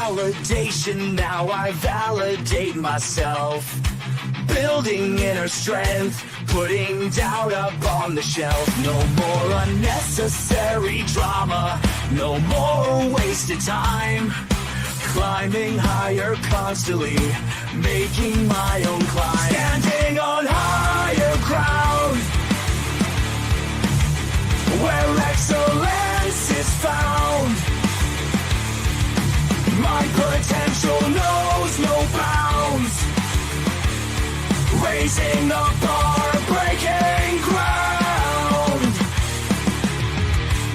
validation, now I validate myself. Building inner strength, putting doubt up on the shelf. No more unnecessary drama, no more wasted time. Climbing higher constantly, making my own climb. Standing on higher ground, where excellence is found. My potential knows no bounds. Raising the bar, breaking ground.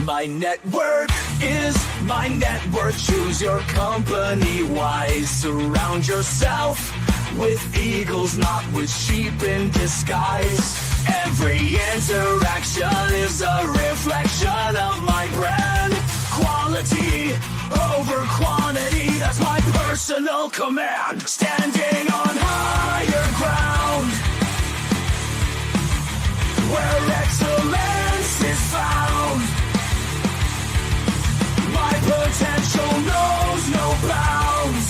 My network is my net worth. Choose your company wise. Surround yourself with eagles, not with sheep in disguise. Every interaction is a reflection of my brand. Quality over quantity, that's my personal command. Standing on higher ground, where excellence is found. My potential knows no bounds.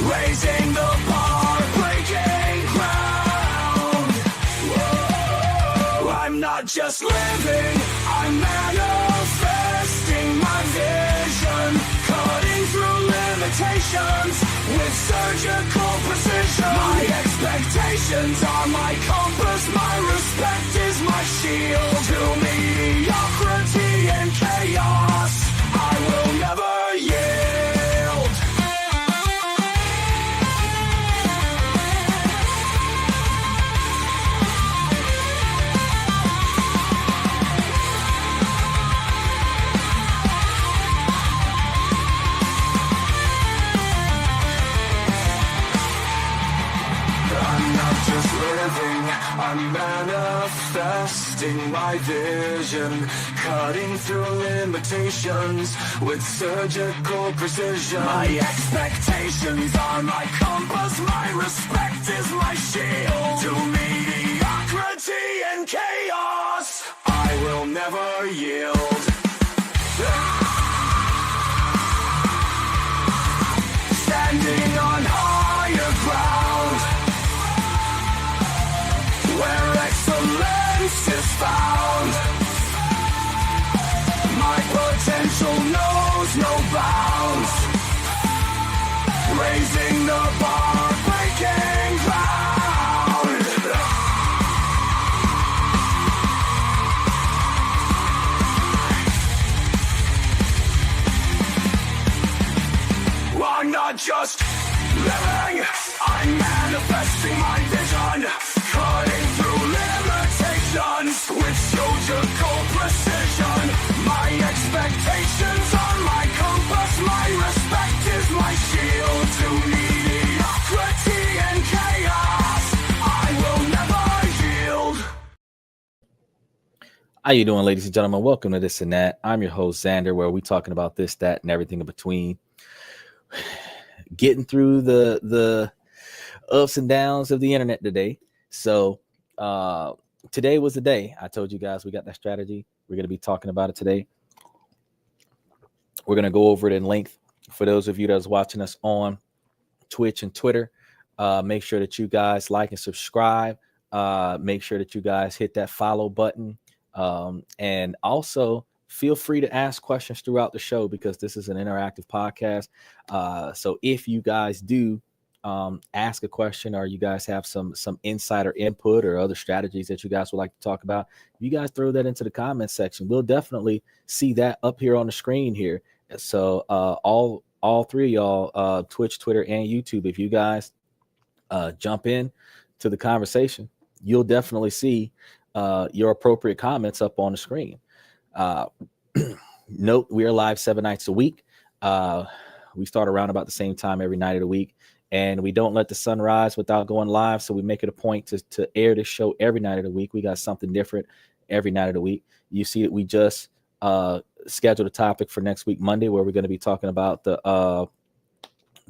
Raising the bar, breaking ground. Whoa. I'm not just living, I'm manifesting my vision. Cutting through limitations with surgical precision. My expectations are my compass, my respect is my shield. To mediocrity and chaos, I will never yield. I'm not just living, I'm manifesting my vision. Cutting through limitations with surgical precision. My expectations are my compass, my respect is my shield. To mediocrity and chaos, I will never yield. Standing on higher ground, where excellence is found. My potential knows no bounds. Raising the bar, breaking ground. I'm not just living, I'm manifesting my vision. Cutting through limitations with surgical precision. My expectations are my compass, my respect is my shield. To mediocrity and chaos, I will never yield. How you doing, ladies and gentlemen? Welcome to This and That. I'm your host, Xander, where we're talking about this, that, and everything in between. Getting through the ups and downs of the internet today. So today was the day. I told you guys we got that strategy. We're going to be talking about it today. We're going to go over it in length. For those of you that's watching us on Twitch and Twitter, make sure that you guys like and subscribe. Make sure that you guys hit that follow button. And also feel free to ask questions throughout the show because this is an interactive podcast. So if you guys do ask a question or you guys have some insider input or other strategies that you guys would like to talk about, you guys throw that into the comment section. We'll definitely see that up here on the screen here. So all three of y'all, Twitch, Twitter, and YouTube, if you guys jump in to the conversation, you'll definitely see your appropriate comments up on the screen. Note, we are live 7 nights a week. We start around about the same time every night of the week, and we don't let the sun rise without going live. So we make it a point to air this show every night of the week. We got something different every night of the week. You see that we just scheduled a topic for next week, Monday, where we're going to be talking about the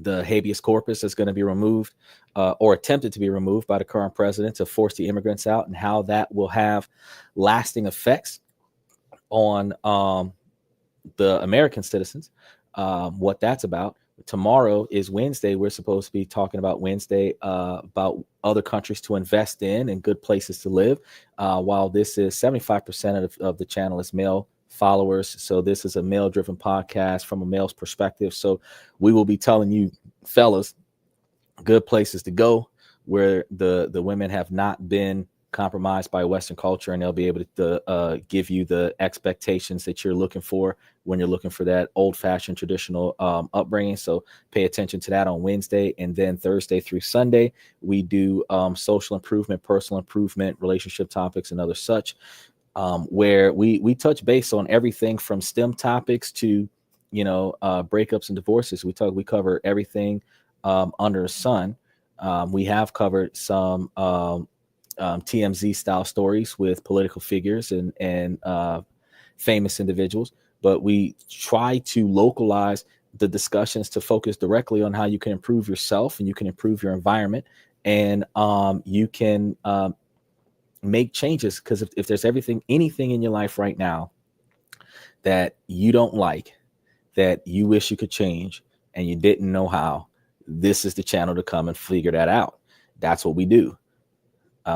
habeas corpus that's going to be removed or attempted to be removed by the current president to force the immigrants out, and how that will have lasting effects on the American citizens. what that's about. Tomorrow is Wednesday. We're supposed to be talking about Wednesday about other countries to invest in and good places to live. While this is 75% of the channel is male followers, so this is a male-driven podcast from a male's perspective. So we will be telling you, fellas, good places to go where the women have not been compromised by Western culture, and they'll be able to give you the expectations that you're looking for when you're looking for that old-fashioned traditional upbringing. So pay attention to that on Wednesday, and then Thursday through Sunday we do social improvement, personal improvement, relationship topics, and other such, where we touch base on everything from STEM topics to breakups and divorces. We cover everything under the sun. We have covered some TMZ style stories with political figures and famous individuals, but we try to localize the discussions to focus directly on how you can improve yourself and you can improve your environment, and you can make changes. Because if there's anything in your life right now that you don't like, that you wish you could change and you didn't know how, this is the channel to come and figure that out. That's what we do.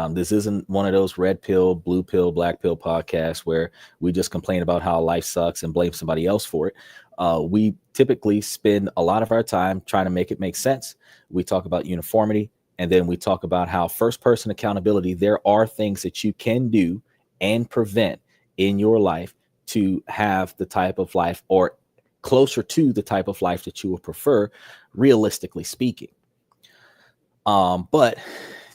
This isn't one of those red pill, blue pill, black pill podcasts where we just complain about how life sucks and blame somebody else for it. We typically spend a lot of our time trying to make it make sense. We talk about uniformity, and then we talk about how first person accountability, there are things that you can do and prevent in your life to have the type of life, or closer to the type of life that you would prefer, realistically speaking. But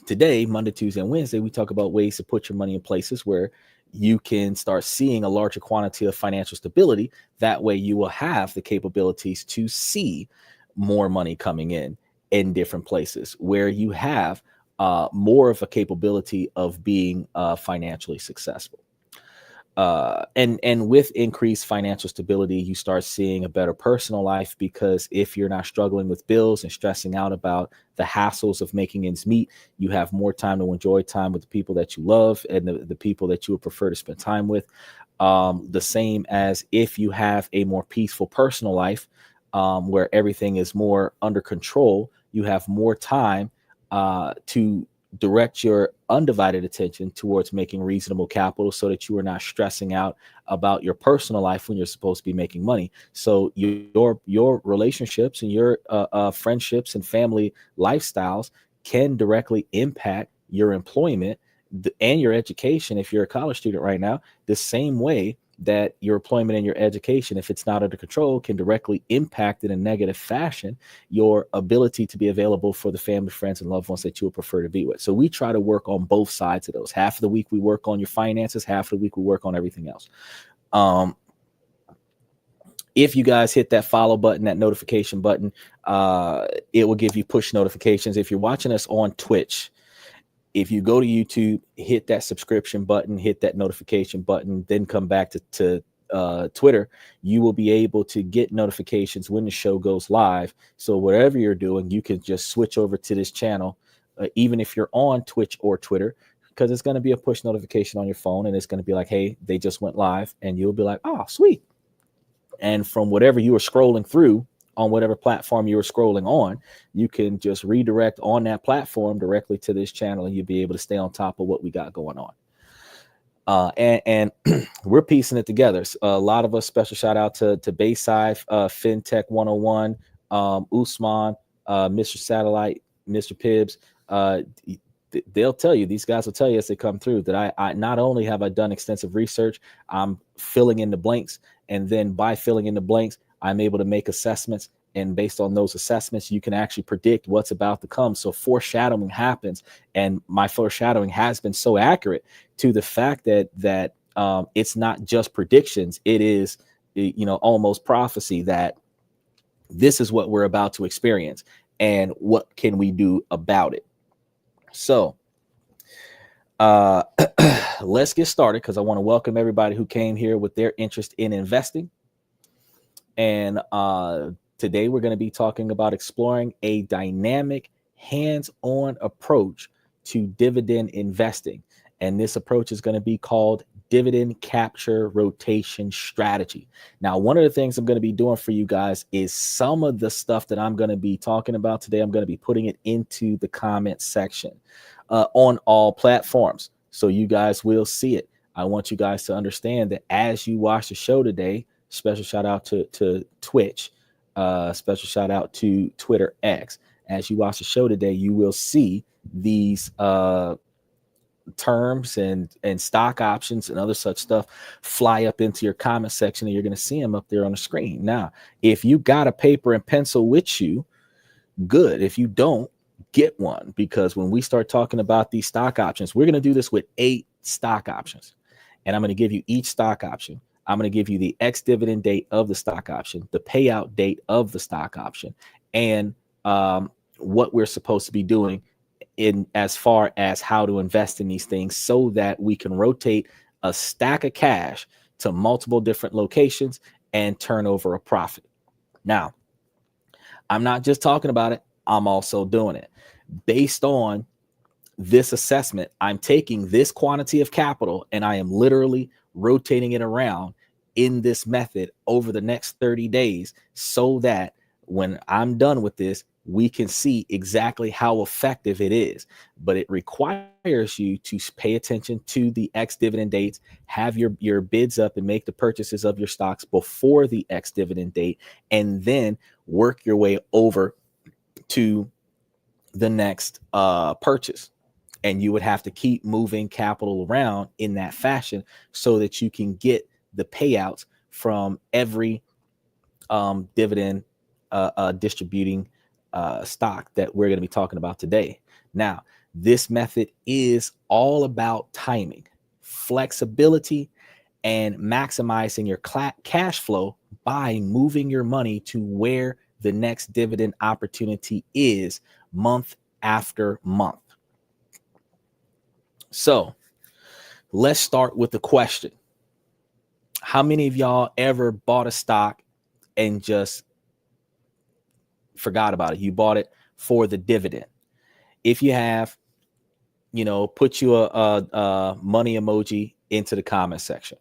today, Monday, Tuesday, and Wednesday, we talk about ways to put your money in places where you can start seeing a larger quantity of financial stability. That way you will have the capabilities to see more money coming in different places where you have more of a capability of being financially successful. And with increased financial stability, you start seeing a better personal life, because if you're not struggling with bills and stressing out about the hassles of making ends meet, you have more time to enjoy time with the people that you love and the people that you would prefer to spend time with. The same as if you have a more peaceful personal life, where everything is more under control, you have more time to direct your undivided attention towards making reasonable capital, so that you are not stressing out about your personal life when you're supposed to be making money. So your relationships and your friendships and family lifestyles can directly impact your employment and your education. If you're a college student right now, the same way that your employment and your education, if it's not under control, can directly impact in a negative fashion your ability to be available for the family, friends, and loved ones that you would prefer to be with. So we try to work on both sides of those. Half of the week we work on your finances, half of the week we work on everything else. If you guys hit that follow button, that notification button, it will give you push notifications. If you're watching us on Twitch, if you go to YouTube, hit that subscription button, hit that notification button, then come back to Twitter, you will be able to get notifications when the show goes live. So whatever you're doing, you can just switch over to this channel, even if you're on Twitch or Twitter, because it's going to be a push notification on your phone, and it's going to be like, hey, they just went live, and you'll be like, oh, sweet. And from whatever you were scrolling through, on whatever platform you were scrolling on, you can just redirect on that platform directly to this channel, and you'll be able to stay on top of what we got going on. And we're piecing it together. A lot of us, special shout out to Bayside, FinTech 101, Usman, Mr. Satellite, Mr. Pibbs. They'll tell you, these guys will tell you as they come through, that I not only have I done extensive research, I'm filling in the blanks, and then by filling in the blanks, I'm able to make assessments, and based on those assessments, you can actually predict what's about to come. So foreshadowing happens, and my foreshadowing has been so accurate to the fact that it's not just predictions. It is, almost prophecy, that this is what we're about to experience, and what can we do about it. So let's get started, because I want to welcome everybody who came here with their interest in investing. And today we're going to be talking about exploring a dynamic, hands-on approach to dividend investing. And this approach is going to be called dividend capture rotation strategy. Now, one of the things I'm going to be doing for you guys is some of the stuff that I'm going to be talking about today, I'm going to be putting it into the comment section on all platforms, so you guys will see it. I want you guys to understand that as you watch the show today, special shout out to Twitch, special shout out to Twitter X. As you watch the show today, you will see these terms and stock options and other such stuff fly up into your comment section, and you're going to see them up there on the screen. Now, if you got a paper and pencil with you, good. If you don't, get one, because when we start talking about these stock options, we're going to do this with 8 stock options, and I'm going to give you each stock option. I'm going to give you the ex-dividend date of the stock option, the payout date of the stock option, and what we're supposed to be doing in as far as how to invest in these things, so that we can rotate a stack of cash to multiple different locations and turn over a profit. Now, I'm not just talking about it, I'm also doing it. Based on this assessment, I'm taking this quantity of capital and I am literally rotating it around in this method over the next 30 days, so that when I'm done with this, we can see exactly how effective it is. But it requires you to pay attention to the ex-dividend dates, have your bids up and make the purchases of your stocks before the ex-dividend date, and then work your way over to the next purchase. And you would have to keep moving capital around in that fashion so that you can get the payouts from every dividend distributing stock that we're going to be talking about today. Now, this method is all about timing, flexibility, and maximizing your cash flow by moving your money to where the next dividend opportunity is month after month. So let's start with the question. How many of y'all ever bought a stock and just forgot about it? You bought it for the dividend. If you have, put you a money emoji into the comment section.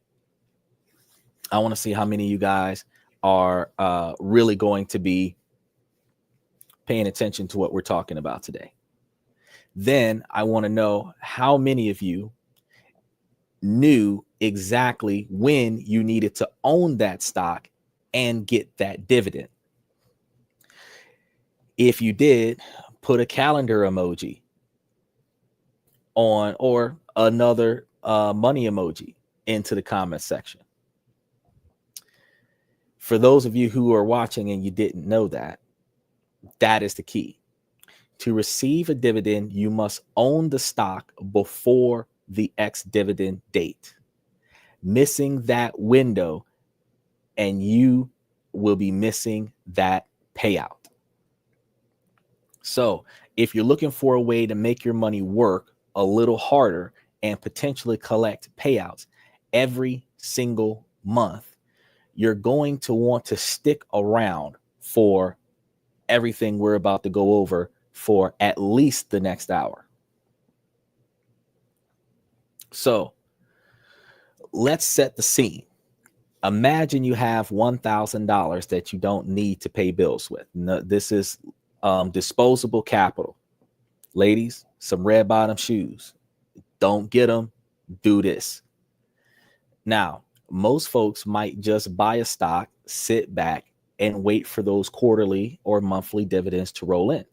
I want to see how many of you guys are really going to be paying attention to what we're talking about today. Then I want to know how many of you knew exactly when you needed to own that stock and get that dividend. If you did, put a calendar emoji on, or another money emoji into the comment section. For those of you who are watching and you didn't know that, that is the key. To receive a dividend, you must own the stock before the ex-dividend date. Missing that window, and you will be missing that payout. So if you're looking for a way to make your money work a little harder and potentially collect payouts every single month, you're going to want to stick around for everything we're about to go over for at least the next hour. So let's set the scene. Imagine you have $1,000 that you don't need to pay bills with. No, this is disposable capital. Ladies, some red bottom shoes. Don't get them. Do this. Now, most folks might just buy a stock, sit back, and wait for those quarterly or monthly dividends to roll in.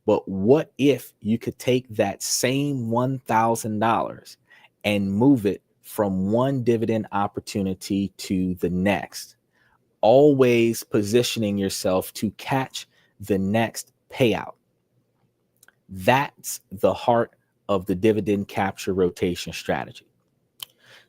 But what if you could take that same $1,000 and move it from one dividend opportunity to the next, always positioning yourself to catch the next payout? That's the heart of the dividend capture rotation strategy.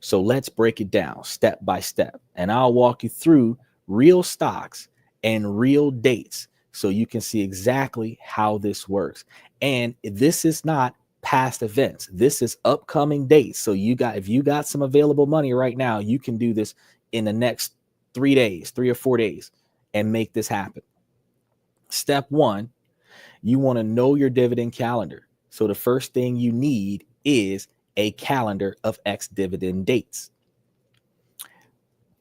So let's break it down step by step, and I'll walk you through real stocks and real dates so you can see exactly how this works. And this is not past events. This is upcoming dates. So if you got some available money right now, you can do this in the next 3 days, 3 or 4 days, and make this happen. Step 1, you want to know your dividend calendar. So the first thing you need is a calendar of ex-dividend dates.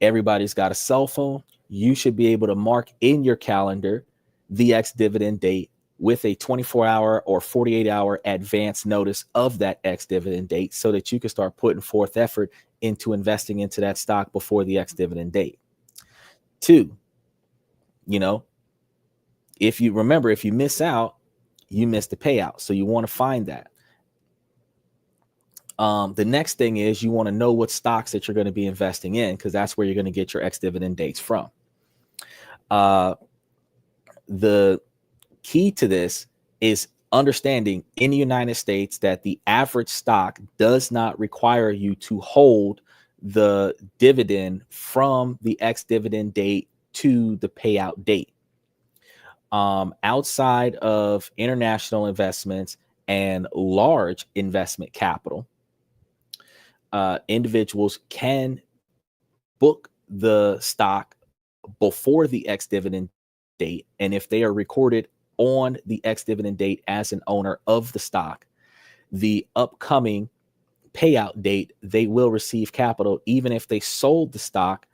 Everybody's got a cell phone. You should be able to mark in your calendar the ex-dividend date with a 24-hour or 48-hour advance notice of that ex-dividend date so that you can start putting forth effort into investing into that stock before the ex-dividend date. 2, if you miss out, you miss the payout. So you want to find that. The next thing is you want to know what stocks that you're going to be investing in, because that's where you're going to get your ex-dividend dates from. The key to this is understanding in the United States that the average stock does not require you to hold the dividend from the ex-dividend date to the payout date. Outside of international investments and large investment capital, individuals can book the stock before the ex-dividend date. And if they are recorded on the ex-dividend date as an owner of the stock, the upcoming payout date, they will receive capital even if they sold the stock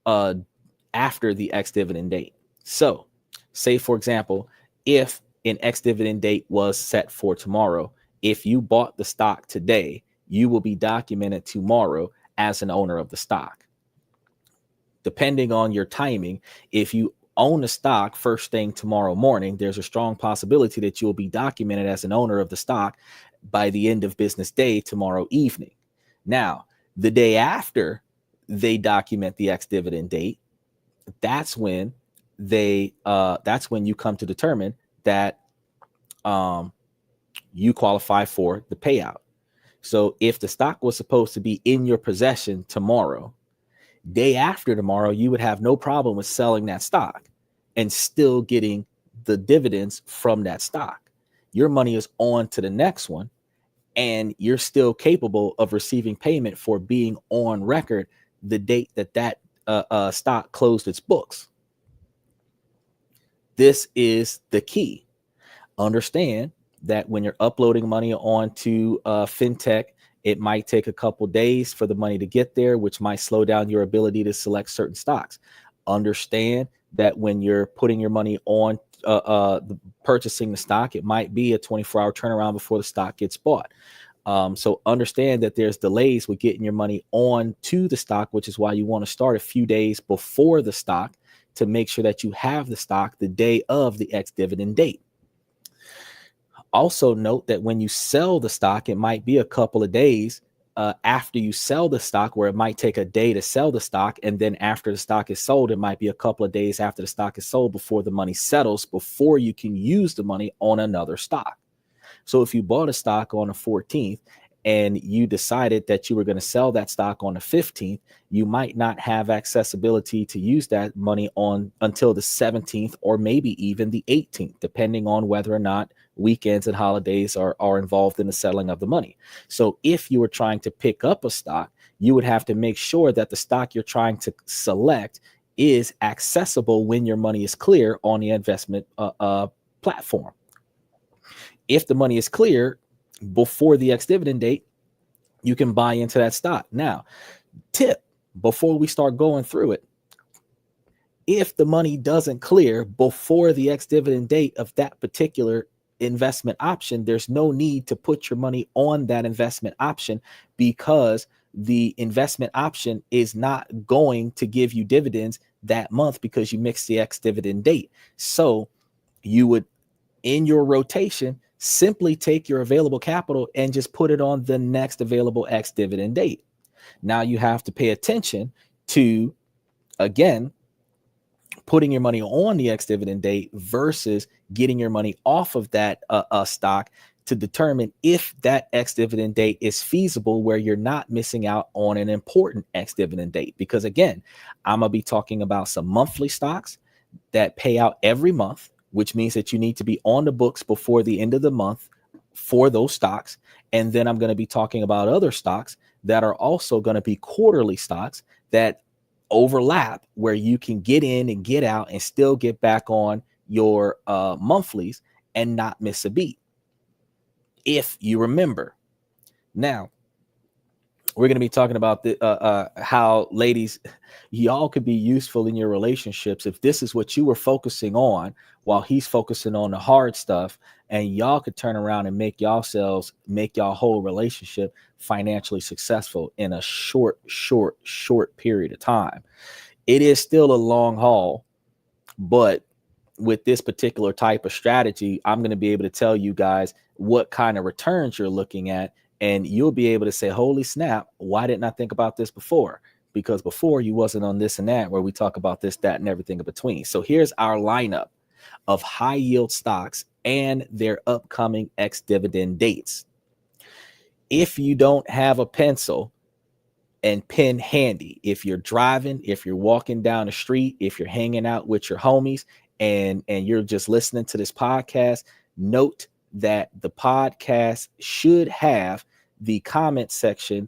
after the ex-dividend date. So say, for example, if an ex-dividend date was set for tomorrow, if you bought the stock today, you will be documented tomorrow as an owner of the stock. Depending on your timing, if you own the stock first thing tomorrow morning, there's a strong possibility that you'll be documented as an owner of the stock by the end of business day tomorrow evening. Now, the day after they document the ex-dividend date, that's when you come to determine that you qualify for the payout. So if the stock was supposed to be in your possession tomorrow, day after tomorrow, you would have no problem with selling that stock and still getting the dividends from that stock. Your money is on to the next one, and you're still capable of receiving payment for being on record the date that stock closed its books. This is the key. Understand that when you're uploading money onto fintech, it might take a couple days for the money to get there, which might slow down your ability to select certain stocks. Understand that when you're putting your money on purchasing the stock, it might be a 24-hour turnaround before the stock gets bought. So understand that there's delays with getting your money on to the stock, which is why you want to start a few days before the stock to make sure that you have the stock the day of the ex-dividend date. Also note that when you sell the stock, it might be a couple of days after you sell the stock, where it might take a day to sell the stock. And then after the stock is sold, it might be a couple of days after the stock is sold before the money settles, before you can use the money on another stock. So if you bought a stock on the 14th and you decided that you were going to sell that stock on the 15th, you might not have accessibility to use that money on until the 17th or maybe even the 18th, depending on whether or not weekends and holidays are involved in the settling of the money. So if you were trying to pick up a stock, you would have to make sure that the stock you're trying to select is accessible when your money is clear on the investment platform. If the money is clear before the ex-dividend date, you can buy into that stock. Now, tip before we start going through it, if the money doesn't clear before the ex-dividend date of that particular investment option, there's no need to put your money on that investment option, because the investment option is not going to give you dividends that month because you mixed the ex-dividend date. So you would, in your rotation, simply take your available capital and just put it on the next available ex-dividend date. Now you have to pay attention to, again, putting your money on the ex-dividend date versus getting your money off of that stock to determine if that ex-dividend date is feasible, where you're not missing out on an important ex-dividend date. Because again, I'm going to be talking about some monthly stocks that pay out every month, which means that you need to be on the books before the end of the month for those stocks. And then I'm going to be talking about other stocks that are also going to be quarterly stocks that overlap, where you can get in and get out and still get back on your monthlies and not miss a beat. If you remember, Now, we're going to be talking about how, ladies, y'all could be useful in your relationships if this is what you were focusing on while he's focusing on the hard stuff, and y'all could turn around and make y'all whole relationship financially successful in a short period of time. It is still a long haul, but with this particular type of strategy, I'm going to be able to tell you guys what kind of returns you're looking at, and you'll be able to say, holy snap, why didn't I think about this before? Because before you wasn't on this and that, where we talk about this, that, and everything in between. So here's our lineup of high yield stocks and their upcoming ex-dividend dates. If you don't have a pencil and pen handy, if you're driving, if you're walking down the street, if you're hanging out with your homies, and you're just listening to this podcast, note that the podcast should have the comment section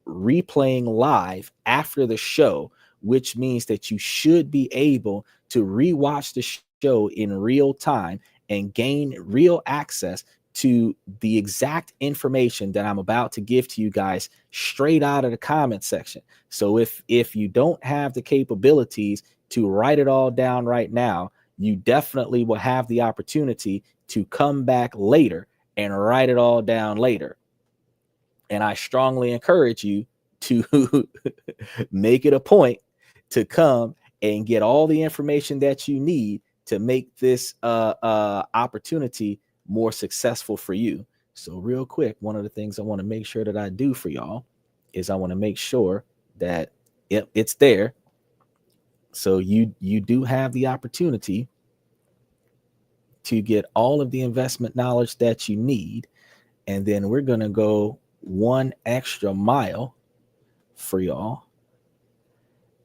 replaying live after the show, which means that you should be able to rewatch the show in real time and gain real access to the exact information that I'm about to give to you guys straight out of the comment section. So if you don't have the capabilities to write it all down right now, you definitely will have the opportunity to come back later and write it all down later. And I strongly encourage you to make it a point to come and get all the information that you need to make this opportunity more successful for you. So real quick, one of the things I want to make sure that I do for y'all is I want to make sure that it's there. So you do have the opportunity to get all of the investment knowledge that you need. And then we're going to go one extra mile for y'all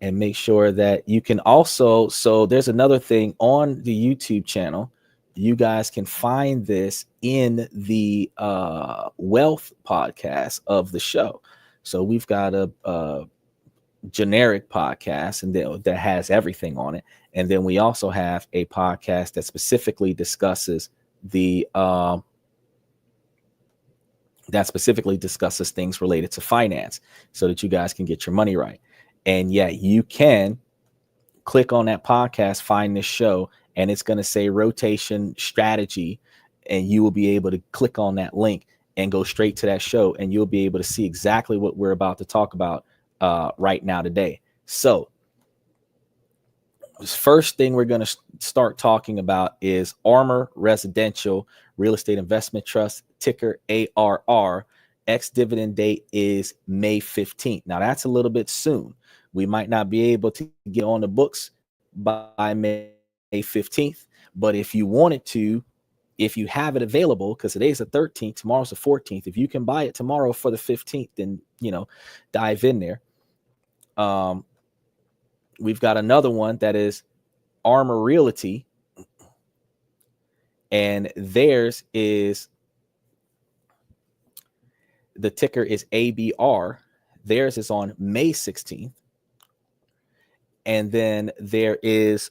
and make sure that you can also, so there's another thing on the YouTube channel. You guys can find this in the wealth podcast of the show. So we've got a generic podcast and that has everything on it, and then we also have a podcast that specifically discusses things related to finance, so that you guys can get your money right. And yeah, you can click on that podcast, find this show, and it's going to say rotation strategy, and you will be able to click on that link and go straight to that show, and you'll be able to see exactly what we're about to talk about right now today. So first thing we're going to start talking about is Armor Residential Real Estate Investment Trust, ticker ARR. Ex-dividend date is May 15th. Now that's a little bit soon. We might not be able to get on the books by May 15th, but if you wanted to, if you have it available, because today's the 13th, tomorrow's the 14th, if you can buy it tomorrow for the 15th, then dive in there. We've got another one that is Armor Realty, and theirs is, the ticker is ABR. Theirs is on May 16th. And then there is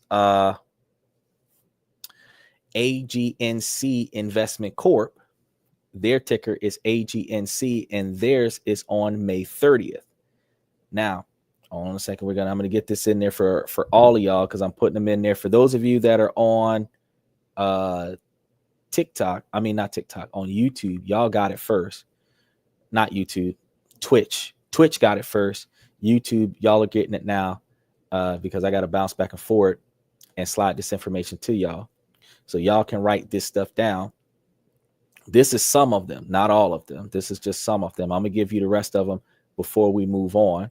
AGNC Investment Corp. Their ticker is AGNC, and theirs is on May 30th. Now, hold on a second. I'm going to get this in there for all of y'all, because I'm putting them in there. For those of you that are on TikTok, on YouTube, y'all got it first. Not YouTube, Twitch. Twitch got it first. YouTube, y'all are getting it now, because I got to bounce back and forth and slide this information to y'all, so y'all can write this stuff down. This is some of them, not all of them. This is just some of them. I'm going to give you the rest of them before we move on,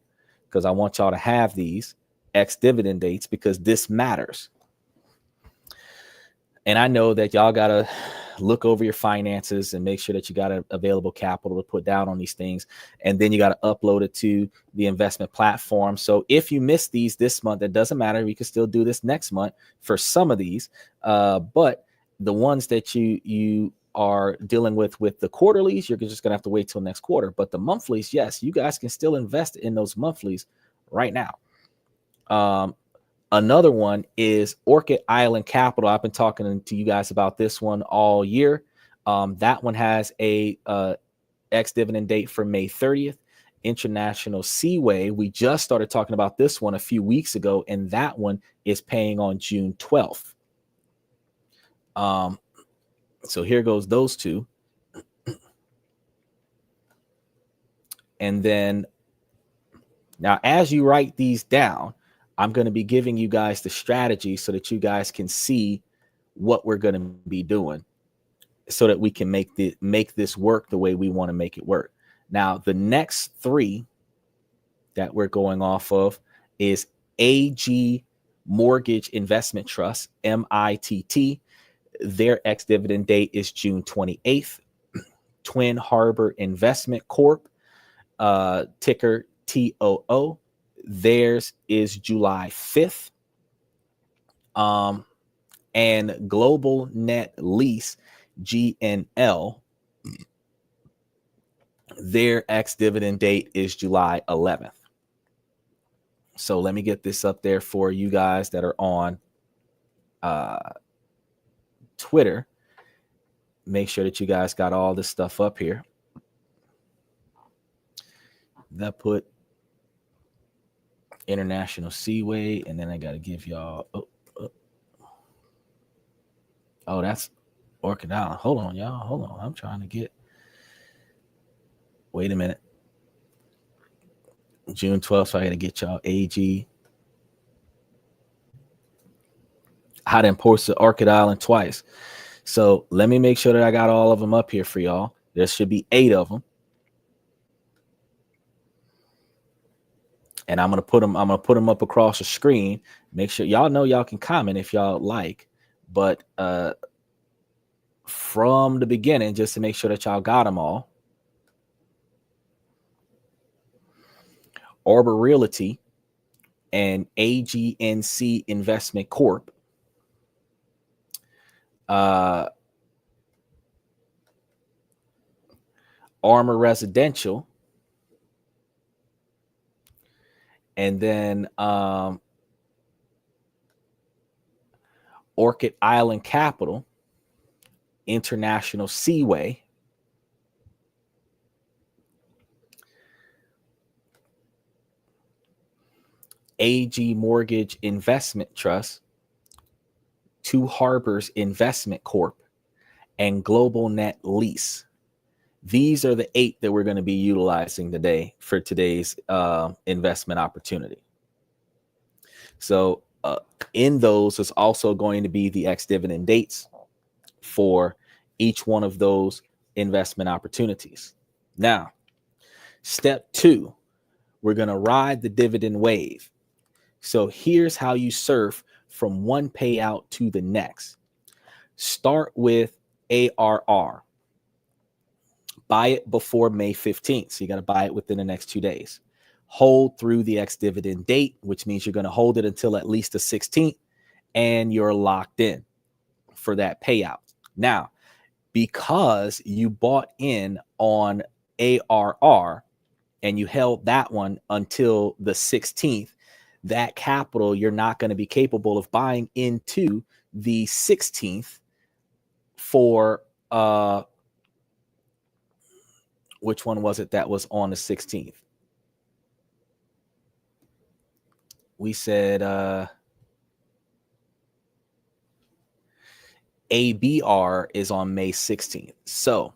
because I want y'all to have these ex-dividend dates, because this matters. And I know that y'all got to look over your finances and make sure that you got available capital to put down on these things. And then you got to upload it to the investment platform. So if you miss these this month, it doesn't matter. We can still do this next month for some of these. But the ones that you are dealing with the quarterlies, you're just going to have to wait till next quarter. But the monthlies, yes, you guys can still invest in those monthlies right now. Another one is Orchid Island Capital. I've been talking to you guys about this one all year. That one has a ex-dividend date for May 30th. International Seaway, we just started talking about this one a few weeks ago, and that one is paying on June 12th. So here goes those two. And then now, as you write these down, I'm going to be giving you guys the strategy so that you guys can see what we're going to be doing so that we can make this work the way we want to make it work. Now, the next three that we're going off of is AG Mortgage Investment Trust, MITT. Their ex-dividend date is June 28th. Twin Harbor Investment Corp, ticker TOO. Theirs is July 5th. And Global Net Lease, GNL, their ex-dividend date is July 11th. So let me get this up there for you guys that are on Twitter. Make sure that you guys got all this stuff up here. That put International Seaway, and then I got to give y'all. Oh, that's Orchid Island. Hold on, y'all. Hold on. I'm trying to get. Wait a minute. June 12th, so I got to get y'all AG. I done posted Orchid Island twice. So let me make sure that I got all of them up here for y'all. There should be 8 of them. And I'm gonna put them up across the screen. Make sure y'all know y'all can comment if y'all like, but from the beginning, just to make sure that y'all got them all. Arbor Realty and AGNC Investment Corp. Armor Residential. And then Orchid Island Capital, International Seaway, AG Mortgage Investment Trust, Two Harbors Investment Corp, and Global Net Lease. These are the 8 that we're going to be utilizing today for today's investment opportunity. So in those is also going to be the ex-dividend dates for each one of those investment opportunities. Now, step 2, we're going to ride the dividend wave. So here's how you surf from one payout to the next. Start with ARR. Buy it before May 15th. So you got to buy it within the next 2 days. Hold through the ex-dividend date, which means you're going to hold it until at least the 16th, and you're locked in for that payout. Now, because you bought in on ARR and you held that one until the 16th, that capital you're not going to be capable of buying into the 16th for which one was it that was on the 16th? We said ABR is on May 16th. So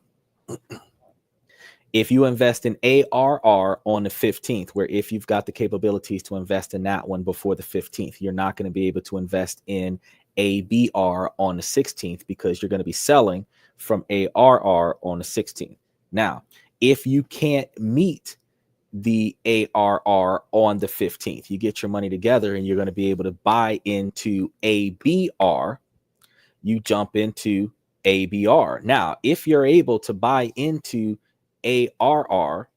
if you invest in ARR on the 15th, where if you've got the capabilities to invest in that one before the 15th, you're not going to be able to invest in ABR on the 16th because you're going to be selling from ARR on the 16th. Now, if you can't meet the ARR on the 15th, you get your money together and you're going to be able to buy into ABR, you jump into ABR. Now, if you're able to buy into ARR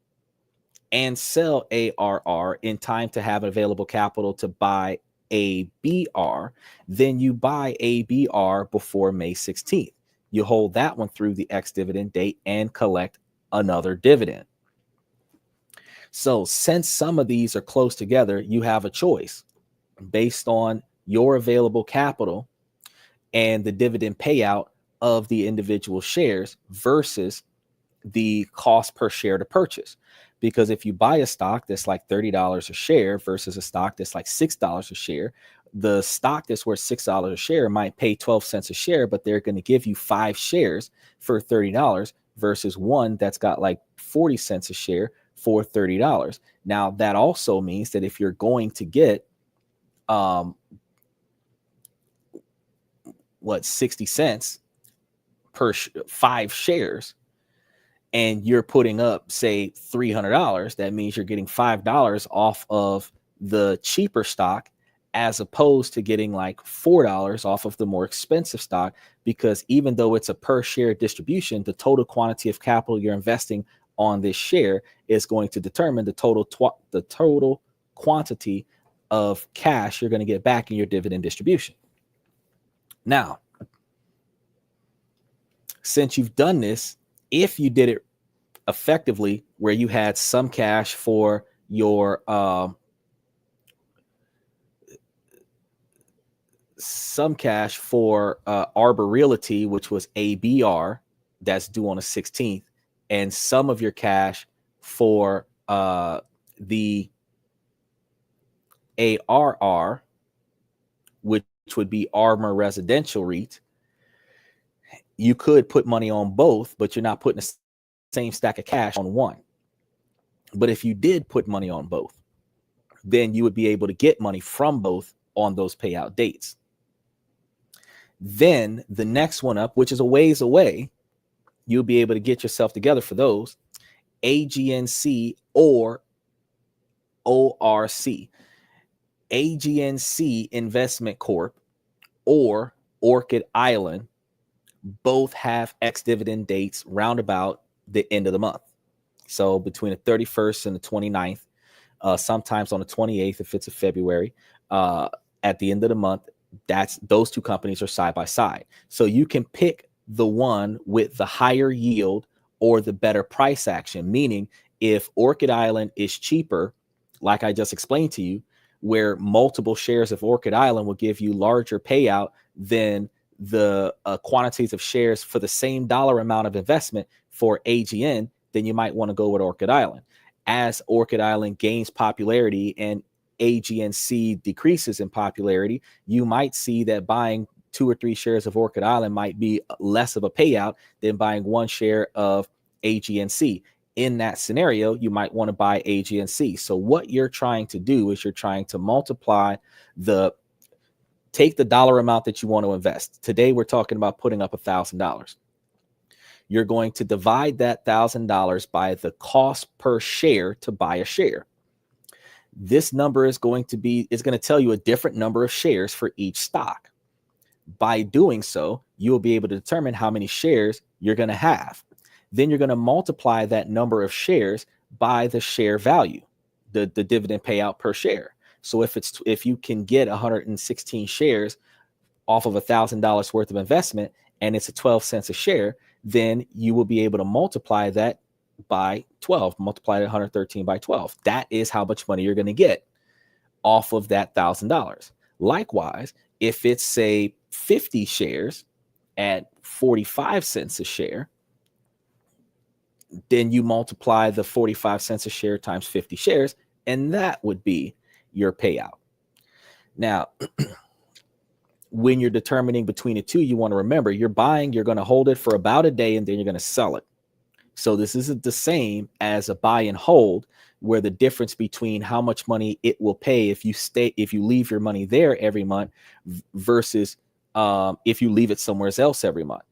and sell ARR in time to have available capital to buy ABR, then you buy ABR before May 16th. You hold that one through the ex-dividend date and collect another dividend. So since some of these are close together, you have a choice based on your available capital and the dividend payout of the individual shares versus the cost per share to purchase. Because if you buy a stock that's like $30 a share versus a stock that's like $6 a share, the stock that's worth $6 a share might pay 12 cents a share, but they're going to give you 5 shares for $30 versus one that's got like 40 cents a share for $30. Now, that also means that if you're going to get 60 cents per 5 shares, and you're putting up, say, $300, that means you're getting $5 off of the cheaper stock, as opposed to getting like $4 off of the more expensive stock. Because even though it's a per share distribution, the total quantity of capital you're investing on this share is going to determine the total quantity of cash you're going to get back in your dividend distribution. Now, since you've done this, if you did it effectively, where you had some cash for your Arbor Realty, which was ABR, that's due on the 16th, and some of your cash for the ARR, which would be Armor Residential REIT, you could put money on both, but you're not putting the same stack of cash on one. But if you did put money on both, then you would be able to get money from both on those payout dates. Then the next one up, which is a ways away, you'll be able to get yourself together for those, AGNC or ORC. AGNC Investment Corp or Orchid Island both have ex-dividend dates roundabout the end of the month. So between the 31st and the 29th, sometimes on the 28th if it's a February, at the end of the month, those two companies are side by side. So you can pick the one with the higher yield or the better price action, meaning if Orchid Island is cheaper, like I just explained to you, where multiple shares of Orchid Island will give you larger payout than the quantities of shares for the same dollar amount of investment for AGN, then you might want to go with Orchid Island. As Orchid Island gains popularity and AGNC decreases in popularity, you might see that buying 2 or 3 shares of Orchid Island might be less of a payout than buying 1 share of AGNC. In that scenario, you might want to buy AGNC. So what you're trying to do is you're trying to multiply take the dollar amount that you want to invest. Today, we're talking about putting up $1,000. You're going to divide that $1,000 by the cost per share to buy a share. This number is going to tell you a different number of shares for each stock. By doing so, you will be able to determine how many shares you're going to have. Then you're going to multiply that number of shares by the share value, the dividend payout per share. So if you can get 116 shares off of $1,000 worth of investment and it's 12 cents a share, then you will be able to multiply that by 12, multiply 113 by 12. That is how much money you're going to get off of that $1,000. Likewise, if it's say 50 shares at 45 cents a share, then you multiply the 45 cents a share times 50 shares, and that would be your payout. Now, when you're determining between the two, you want to remember you're going to hold it for about a day, and then you're going to sell it. So this isn't the same as a buy and hold, where the difference between how much money it will pay if you leave your money there every month versus if you leave it somewhere else every month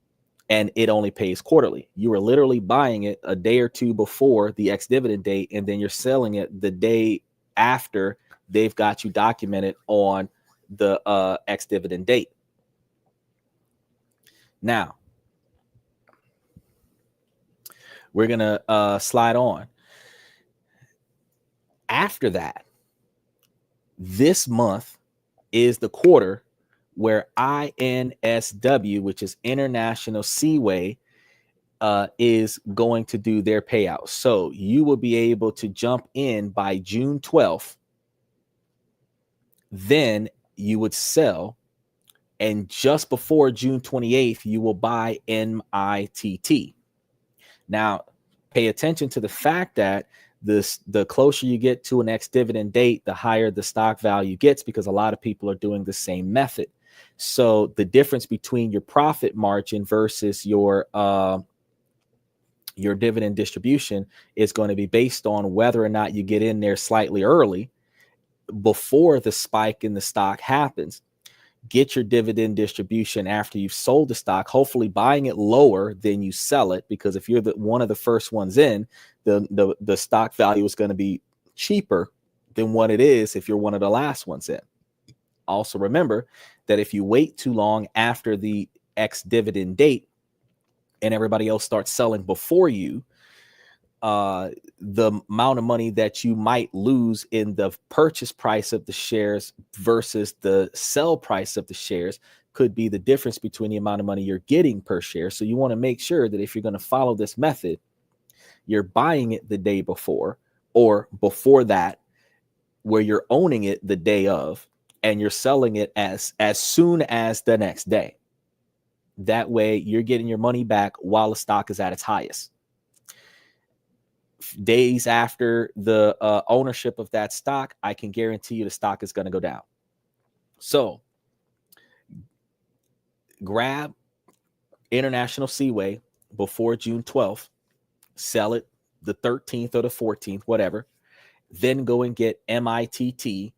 and it only pays quarterly. You are literally buying it a day or two before the ex-dividend date, and then you're selling it the day after they've got you documented on the ex-dividend date. Now, we're going to slide on. After that, this month is the quarter where INSW, which is International Seaway, is going to do their payout. So you will be able to jump in by June 12th. Then you would sell. And just before June 28th, you will buy MITT. Now, pay attention to the fact that the closer you get to an ex-dividend date, the higher the stock value gets, because a lot of people are doing the same method. So the difference between your profit margin versus your dividend distribution is going to be based on whether or not you get in there slightly early before the spike in the stock happens. Get your dividend distribution after you've sold the stock, hopefully buying it lower than you sell it, because if you're one of the first ones in, the stock value is going to be cheaper than what it is if you're one of the last ones in. Also remember that if you wait too long after the ex-dividend date and everybody else starts selling before you, the amount of money that you might lose in the purchase price of the shares versus the sell price of the shares could be the difference between the amount of money you're getting per share. So you want to make sure that if you're going to follow this method, you're buying it the day before or before that, where you're owning it the day of, and you're selling it as soon as the next day. That way you're getting your money back while the stock is at its highest. Days after the ownership of that stock, I can guarantee you the stock is going to go down. So grab International Seaway before June 12th, sell it the 13th or the 14th, whatever. Then go and get MITT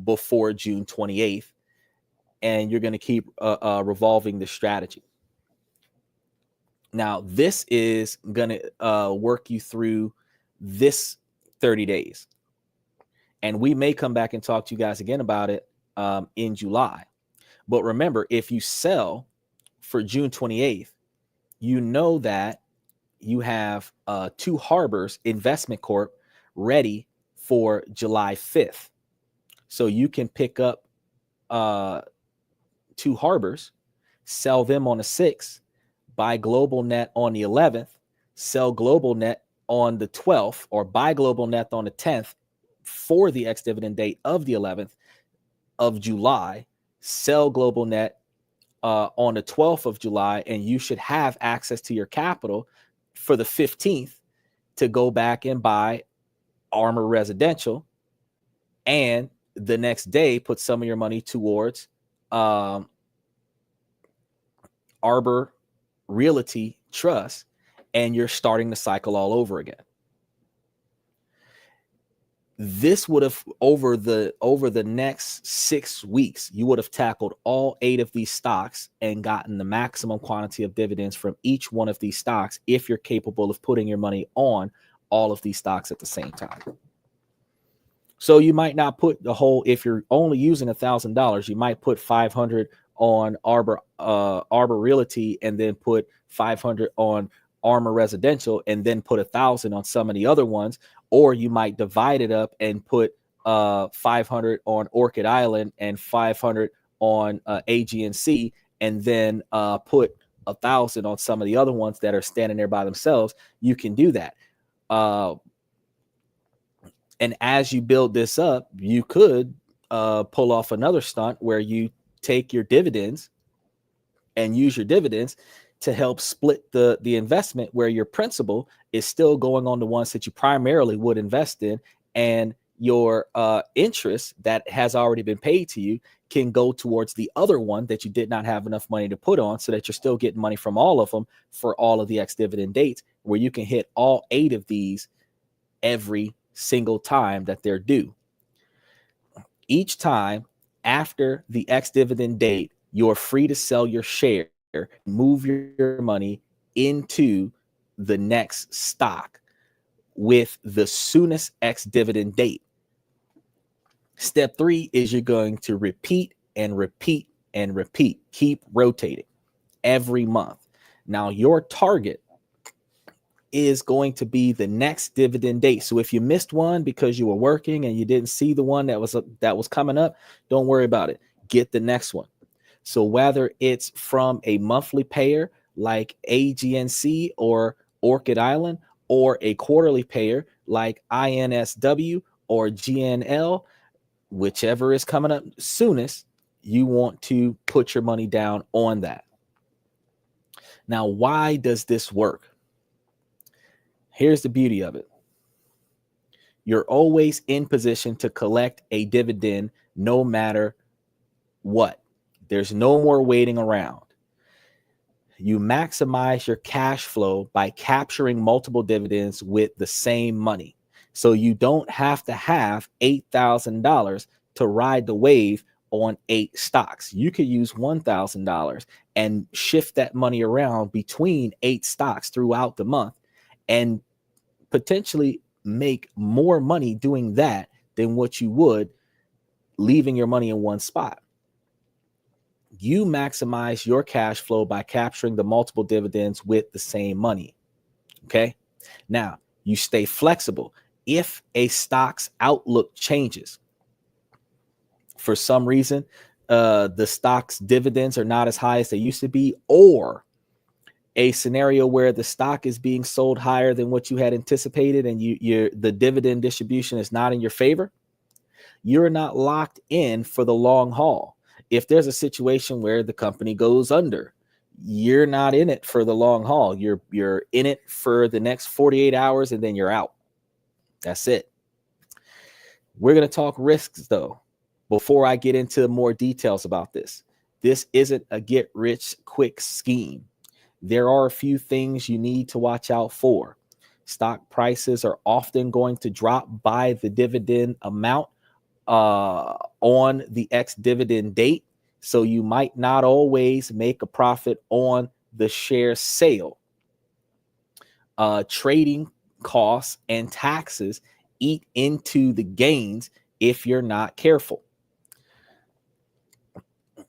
before June 28th, and you're going to keep revolving the strategy. Now, this is going to work you through this 30 days. And we may come back and talk to you guys again about it in July. But remember, if you sell for June 28th, you know that you have Two Harbors Investment Corp ready for July 5th. So you can pick up Two Harbors, sell them on the 6th, buy Global Net on the 11th, sell Global Net on the 12th, or buy Global Net on the 10th for the ex-dividend date of the 11th of July, sell Global Net on the 12th of July, and you should have access to your capital for the 15th to go back and buy Armor Residential, and the next day put some of your money towards Arbor Realty Trust, and you're starting the cycle all over again. This would have, over the next 6 weeks, you would have tackled all 8 of these stocks and gotten the maximum quantity of dividends from each one of these stocks if you're capable of putting your money on all of these stocks at the same time. So you might not put the whole, if you're only using $1,000, you might put 500 on Arbor Realty, and then put 500 on Armor Residential, and then put 1,000 on some of the other ones. Or you might divide it up and put 500 on Orchid Island and 500 on AGNC, and then put 1,000 on some of the other ones that are standing there by themselves. You can do that. And as you build this up, you could pull off another stunt where you take your dividends and use your dividends to help split the investment, where your principal is still going on the ones that you primarily would invest in, and your interest that has already been paid to you can go towards the other one that you did not have enough money to put on, so that you're still getting money from all of them for all of the ex-dividend dates, where you can hit all 8 of these every single time that they're due. Each time after the ex-dividend date, you're free to sell your share, move your money into the next stock with the soonest ex-dividend date. Step 3 is you're going to repeat and repeat and repeat. Keep rotating every month. Now, your target is going to be the next dividend date. So if you missed one because you were working and you didn't see the one that was coming up, don't worry about it. Get the next one. So whether it's from a monthly payer like AGNC or Orchid Island, or a quarterly payer like INSW or GNL, whichever is coming up soonest, you want to put your money down on that. Now, why does this work? Here's the beauty of it. You're always in position to collect a dividend no matter what. There's no more waiting around. You maximize your cash flow by capturing multiple dividends with the same money. So you don't have to have $8,000 to ride the wave on 8 stocks. You could use $1,000 and shift that money around between 8 stocks throughout the month and potentially make more money doing that than what you would leaving your money in one spot. You maximize your cash flow by capturing the multiple dividends with the same money. Okay. Now you stay flexible. If a stock's outlook changes for some reason, the stock's dividends are not as high as they used to be, or a scenario where the stock is being sold higher than what you had anticipated and the dividend distribution is not in your favor, you're not locked in for the long haul. If there's a situation where the company goes under, you're not in it for the long haul. You're in it for the next 48 hours and then you're out. That's it. We're going to talk risks though, before I get into more details about this. This isn't a get rich quick scheme. There are a few things you need to watch out for. Stock prices are often going to drop by the dividend amount on the ex-dividend date. So you might not always make a profit on the share sale. Trading costs and taxes eat into the gains if you're not careful.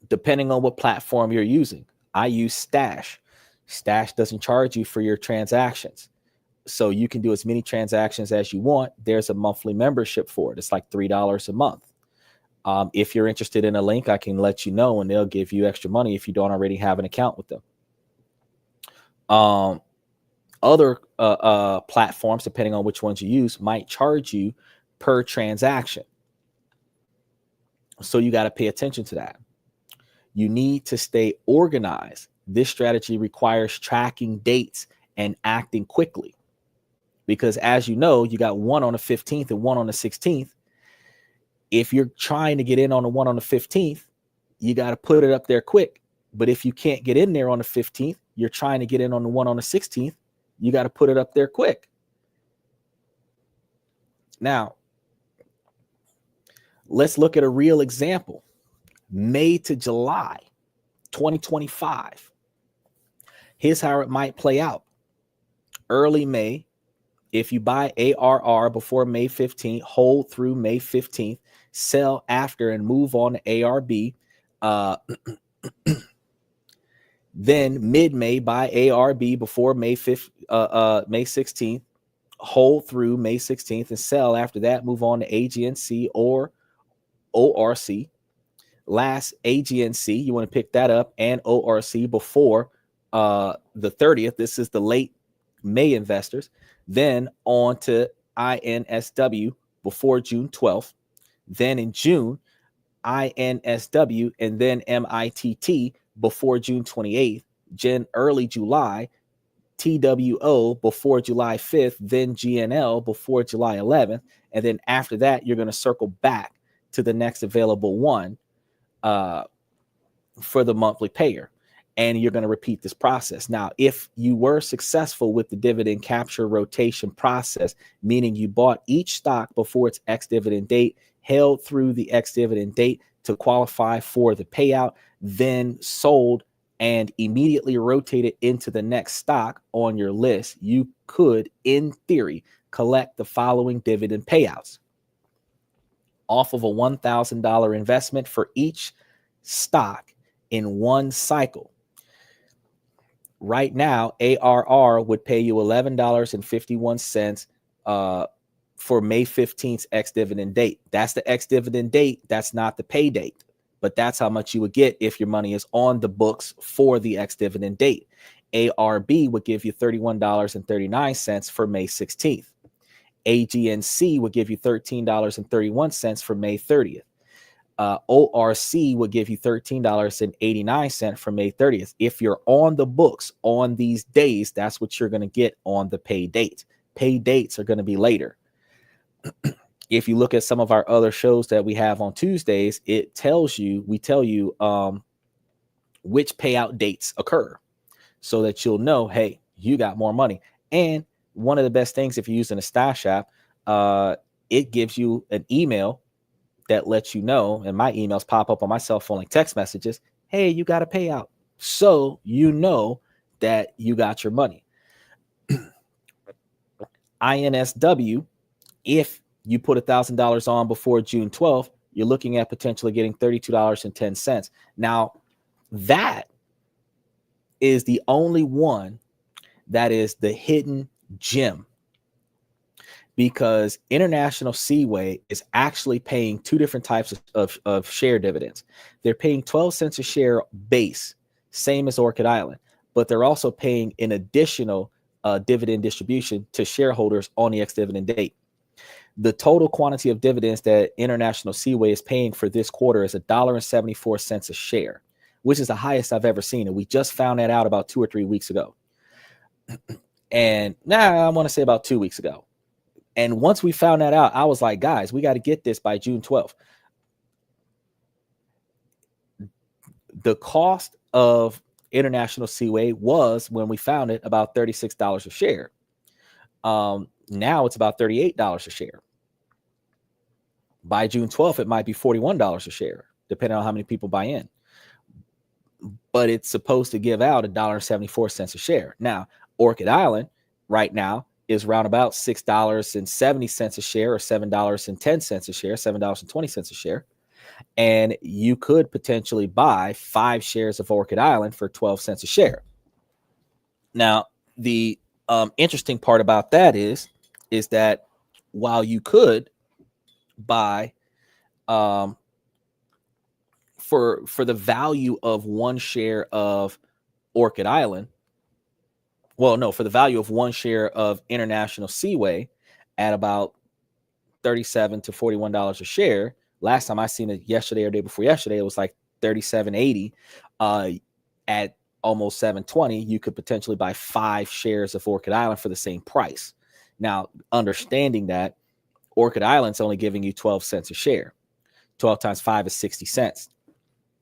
Depending on what platform you're using. I use Stash. Stash doesn't charge you for your transactions. So you can do as many transactions as you want. There's a monthly membership for it. It's like $3 a month. If you're interested in a link, I can let you know and they'll give you extra money if you don't already have an account with them. Other platforms, depending on which ones you use, might charge you per transaction. So you got to pay attention to that. You need to stay organized. This strategy requires tracking dates and acting quickly. Because as you know, you got one on the 15th and one on the 16th. If you're trying to get in on the one on the 15th, you got to put it up there quick. But if you can't get in there on the 15th, you're trying to get in on the one on the 16th, you got to put it up there quick. Now, let's look at a real example. May to July 2025. Here's how it might play out. Early May, if you buy ARR before May 15th, hold through May 15th, sell after and move on to ARB. Then mid-May, buy ARB before May 16th, hold through May 16th and sell after that, move on to AGNC or ORC. Last AGNC, you want to pick that up, and ORC before the 30th. This is the late May investors. Then on to INSW before June 12th. Then in June, INSW and then MITT before June 28th. Early July, TWO before July 5th. Then GNL before July 11th. And then after that, you're going to circle back to the next available one for the monthly payer. And you're going to repeat this process. Now, if you were successful with the dividend capture rotation process, meaning you bought each stock before its ex-dividend date, held through the ex-dividend date to qualify for the payout, then sold and immediately rotated into the next stock on your list, you could, in theory, collect the following dividend payouts off of a $1,000 investment for each stock in one cycle. Right now, ARR would pay you $11.51 for May 15th ex-dividend date. That's the ex-dividend date. That's not the pay date. But that's how much you would get if your money is on the books for the ex-dividend date. ARB would give you $31.39 for May 16th. AGNC would give you $13.31 for May 30th. ORC would give you $13.89 for May 30th. If you're on the books on these days, that's what you're going to get on the pay date. Pay dates are going to be later. If you look at some of our other shows that we have on Tuesdays, we tell you which payout dates occur so that you'll know, hey, you got more money. And one of the best things, if you're using a Stash app, it gives you an email that lets you know, and my emails pop up on my cell phone like text messages, hey, you got a payout. So you know that you got your money. INSW, if you put $1,000 on before June 12th, you're looking at potentially getting $32.10. Now, that is the only one that is the hidden gem, because International Seaway is actually paying two different types of share dividends. They're paying 12 cents a share base, same as Orchid Island, but they're also paying an additional dividend distribution to shareholders on the ex-dividend date. The total quantity of dividends that International Seaway is paying for this quarter is $1.74 a share, which is the highest I've ever seen. And we just found that out about 2 or 3 weeks ago. And I want to say about 2 weeks ago. And once we found that out, I was like, guys, we got to get this by June 12th. The cost of International Seaway was, when we found it, about $36 a share. Now it's about $38 a share. By June 12th, it might be $41 a share, depending on how many people buy in. But it's supposed to give out $1.74 a share. Now, Orchid Island right now is around about $6.70 a share, or $7.10 a share, $7.20 a share. And you could potentially buy 5 shares of Orchid Island for 12 cents a share. Now, the interesting part about that is that while you could buy for the value of 1 share of Orchid Island, for the value of 1 share of International Seaway at about $37 to $41 a share. Last time I seen it, yesterday or day before yesterday, it was like $37.80. At almost $7.20, you could potentially buy 5 shares of Orchid Island for the same price. Now, understanding that Orchid Island's only giving you 12 cents a share. 12 times 5 is 60 cents.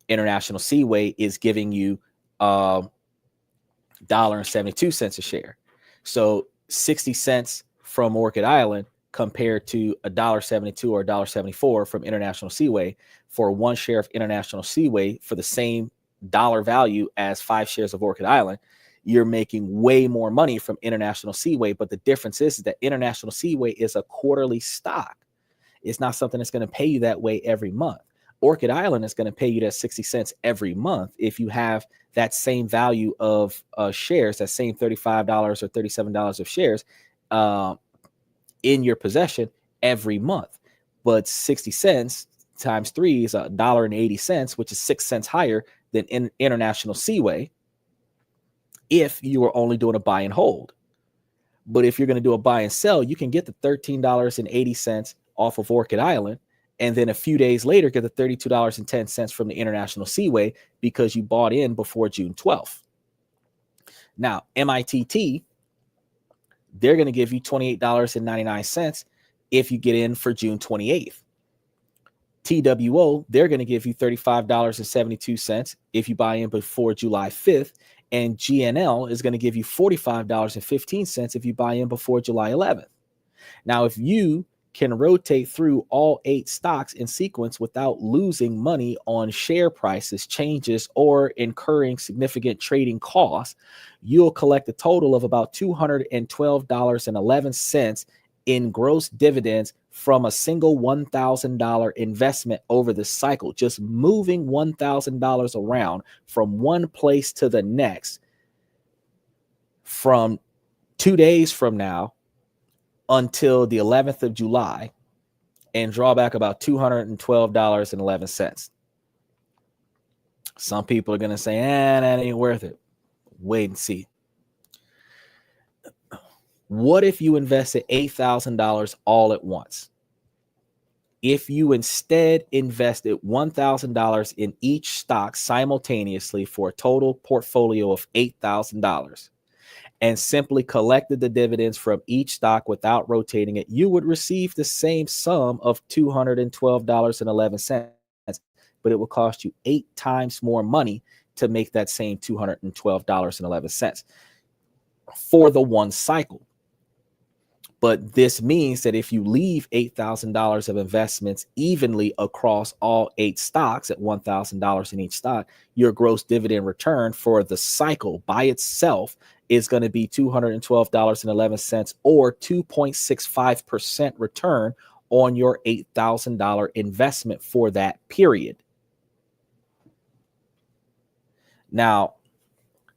International Seaway is giving you $1.72 a share. So 60 cents from Orchid Island compared to $1.72 or $1.74 from International Seaway for 1 share of International Seaway for the same dollar value as 5 shares of Orchid Island, you're making way more money from International Seaway. But the difference is that International Seaway is a quarterly stock. It's not something that's going to pay you that way every month. Orchid Island is going to pay you that 60 cents every month if you have that same value of shares, that same $35 or $37 of shares in your possession every month. But 60 cents times 3 is $1.80, which is 6 cents higher than International Seaway if you were only doing a buy and hold. But if you're going to do a buy and sell, you can get the $13.80 off of Orchid Island, and then a few days later get the $32.10 from the International Seaway because you bought in before June 12th. Now, MITT, they're going to give you $28.99 if you get in for June 28th. TWO, they're going to give you $35.72 if you buy in before July 5th. And GNL is going to give you $45.15 if you buy in before July 11th. Now, if you can rotate through all 8 stocks in sequence without losing money on share prices changes or incurring significant trading costs, you'll collect a total of about $212.11 in gross dividends from a single $1,000 investment over the cycle. Just moving $1,000 around from one place to the next from 2 days from now until the 11th of July, and draw back about $212.11. Some people are going to say, that ain't worth it. Wait and see. What if you invested $8,000 all at once? If you instead invested $1,000 in each stock simultaneously for a total portfolio of $8,000, and simply collected the dividends from each stock without rotating it, you would receive the same sum of $212.11, but it will cost you 8 times more money to make that same $212.11 for the one cycle. But this means that if you leave $8,000 of investments evenly across all 8 stocks at $1,000 in each stock, your gross dividend return for the cycle by itself is going to be $212.11 or 2.65% return on your $8,000 investment for that period. Now,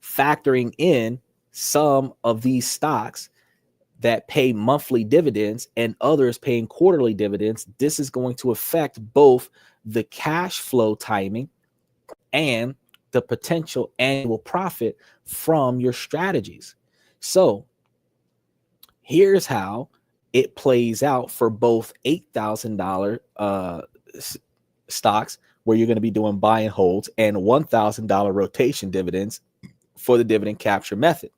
factoring in some of these stocks that pay monthly dividends and others paying quarterly dividends, this is going to affect both the cash flow timing and the potential annual profit from your strategies. So here's how it plays out for both $8,000 stocks, where you're going to be doing buy and holds, and $1,000 rotation dividends for the dividend capture method.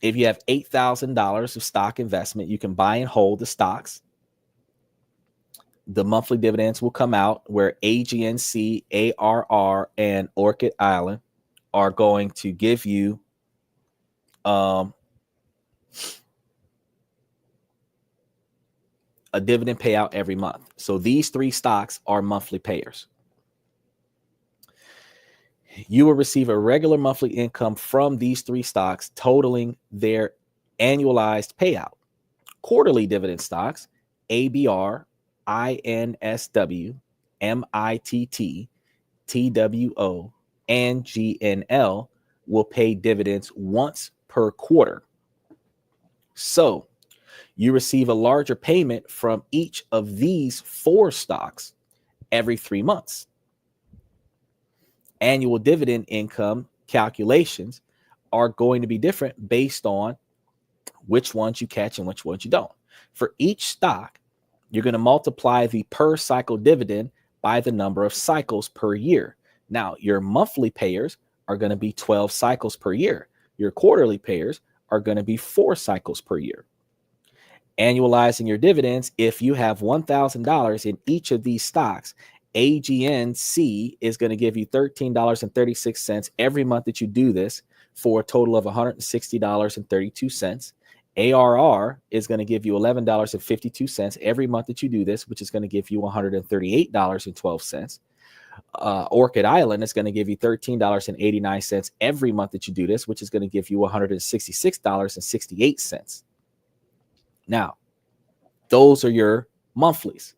If you have $8,000 of stock investment, you can buy and hold the stocks. The monthly dividends will come out where AGNC, ARR, and Orchid Island are going to give you a dividend payout every month. So these 3 stocks are monthly payers. You will receive a regular monthly income from these 3 stocks, totaling their annualized payout. Quarterly dividend stocks, ABR, INSW, MITT, TWO, and GNL, will pay dividends once per quarter. So you receive a larger payment from each of these 4 stocks every 3 months. Annual dividend income calculations are going to be different based on which ones you catch and which ones you don't. For each stock, you're going to multiply the per cycle dividend by the number of cycles per year. Now, your monthly payers are going to be 12 cycles per year. Your quarterly payers are going to be 4 cycles per year. Annualizing your dividends, if you have $1,000 in each of these stocks, AGNC is going to give you $13.36 every month that you do this, for a total of $160.32. ARR is going to give you $11.52 every month that you do this, which is going to give you $138.12. Orchid Island is going to give you $13.89 every month that you do this, which is going to give you $166.68. Now, those are your monthlies.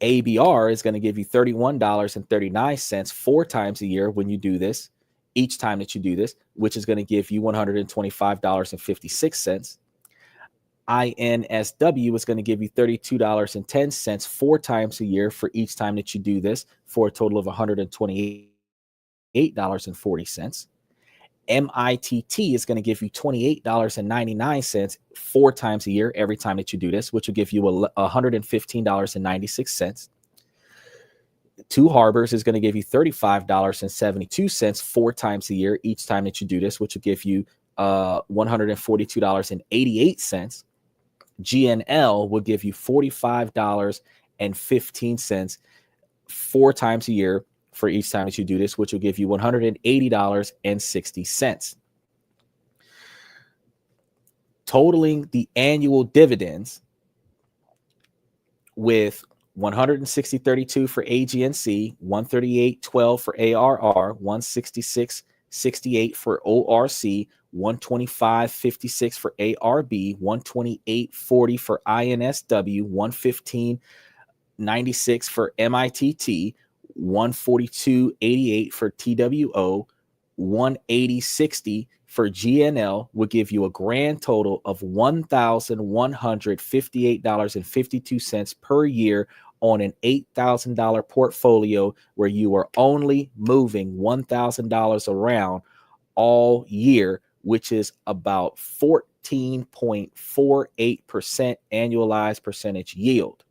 ABR is going to give you $31.39 4 times a year when you do this, each time that you do this, which is going to give you $125.56. INSW is going to give you $32.10 4 times a year for each time that you do this, for a total of $128.40. MITT is going to give you $28.99 4 times a year every time that you do this, which will give you $115.96. Two Harbors is going to give you $35.72 4 times a year each time that you do this, which will give you $142.88. GNL will give you $45.15 4 times a year for each time that you do this, which will give you $180.60. Totaling the annual dividends with $160.32 for AGNC, $138.12 for ARR, $166.68 for ORC, $125.56 for ARB, $128.40 for INSW, $115.96 for MITT, $142.88 for TWO, $180.60 for GNL will give you a grand total of $1,158.52 per year on an $8,000 portfolio, where you are only moving $1,000 around all year, which is about 14.48% annualized percentage yield.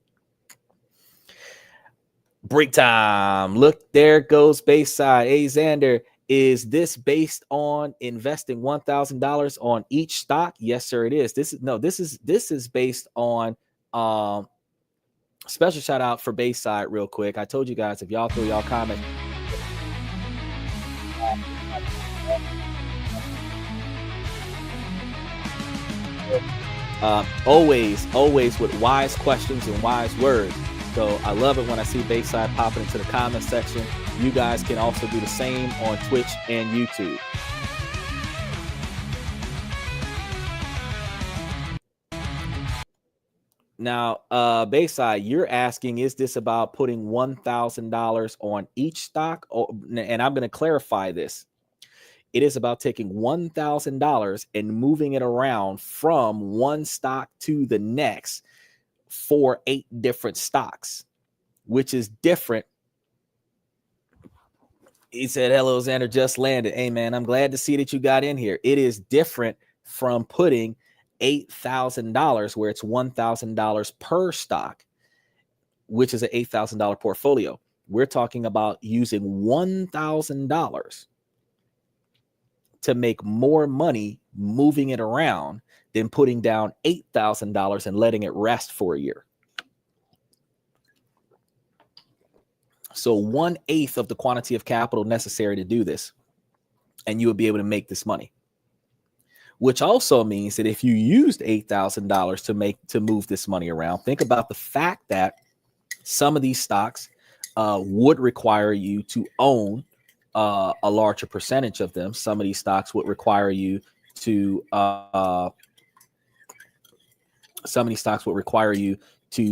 Break time. Look, there goes Bayside. Hey, Xander, Is this based on investing $1,000 on each stock? Yes, sir, it is. This is based on special shout out for Bayside real quick. I told you guys, if y'all throw y'all comments, always with wise questions and wise words. So I love it when I see Bayside popping into the comment section. You guys can also do the same on Twitch and YouTube. Now, Bayside, you're asking, is this about putting $1,000 on each stock? And I'm going to clarify this. It is about taking $1,000 and moving it around from one stock to the next for 8 different stocks, which is different. He said, hello, Xander, just landed. Hey, man, I'm glad to see that you got in here. It is different from putting $8,000 where it's $1,000 per stock, which is an $8,000 portfolio. We're talking about using $1,000 to make more money moving it around than putting down $8,000 and letting it rest for a year. So 1/8 of the quantity of capital necessary to do this, and you would be able to make this money. Which also means that if you used $8,000 to move this money around, think about the fact that some of these stocks would require you to own a larger percentage of them. Some of these stocks would require you to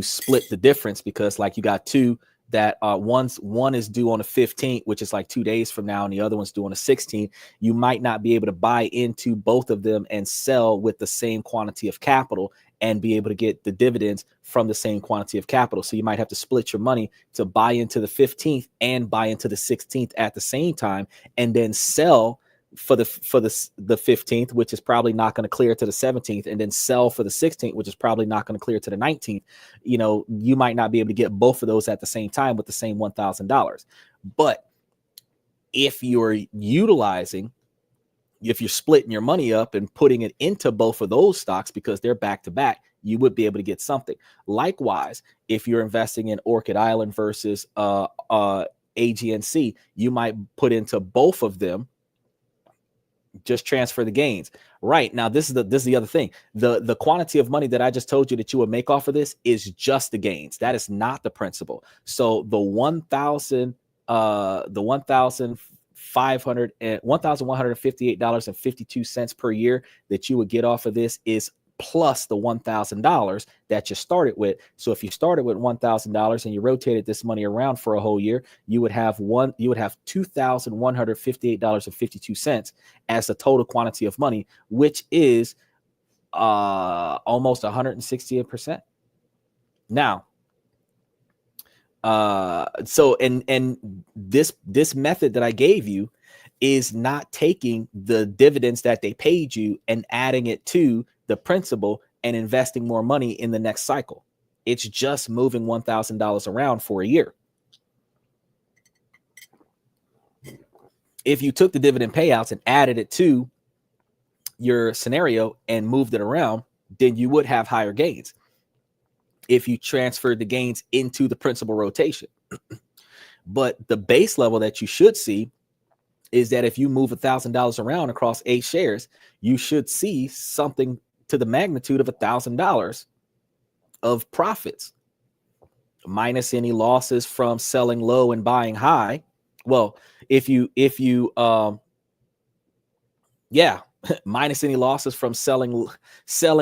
split the difference, because like you got two that one is due on the 15th, which is like 2 days from now, and the other one's due on the 16th. You might not be able to buy into both of them and sell with the same quantity of capital and be able to get the dividends from the same quantity of capital. So you might have to split your money to buy into the 15th and buy into the 16th at the same time, and then sell for the 15th, which is probably not going to clear to the 17th, and then sell for the 16th, which is probably not going to clear to the 19th. You know, you might not be able to get both of those at the same time with the same $1,000. But if you're splitting your money up and putting it into both of those stocks because they're back to back, you would be able to get something. Likewise, if you're investing in Orchid Island versus AGNC, you might put into both of them, just transfer the gains. Right now, this is the other thing. The quantity of money that I just told you that you would make off of this is just the gains. That is not the principal. So the $1,158.52 per year that you would get off of this is plus the $1,000 that you started with. So if you started with $1,000 and you rotated this money around for a whole year, you would have $2,158.52 as the total quantity of money, which is almost 168%. Now, so this method that I gave you is not taking the dividends that they paid you and adding it to the principal and investing more money in the next cycle. It's just moving $1,000 around for a year. If you took the dividend payouts and added it to your scenario and moved it around, then you would have higher gains if you transferred the gains into the principal rotation. But the base level that you should see is that if you move $1,000 around across 8 shares, you should see something to the magnitude of $1,000 of profits, minus any losses from selling low and buying high. Well, minus any losses from selling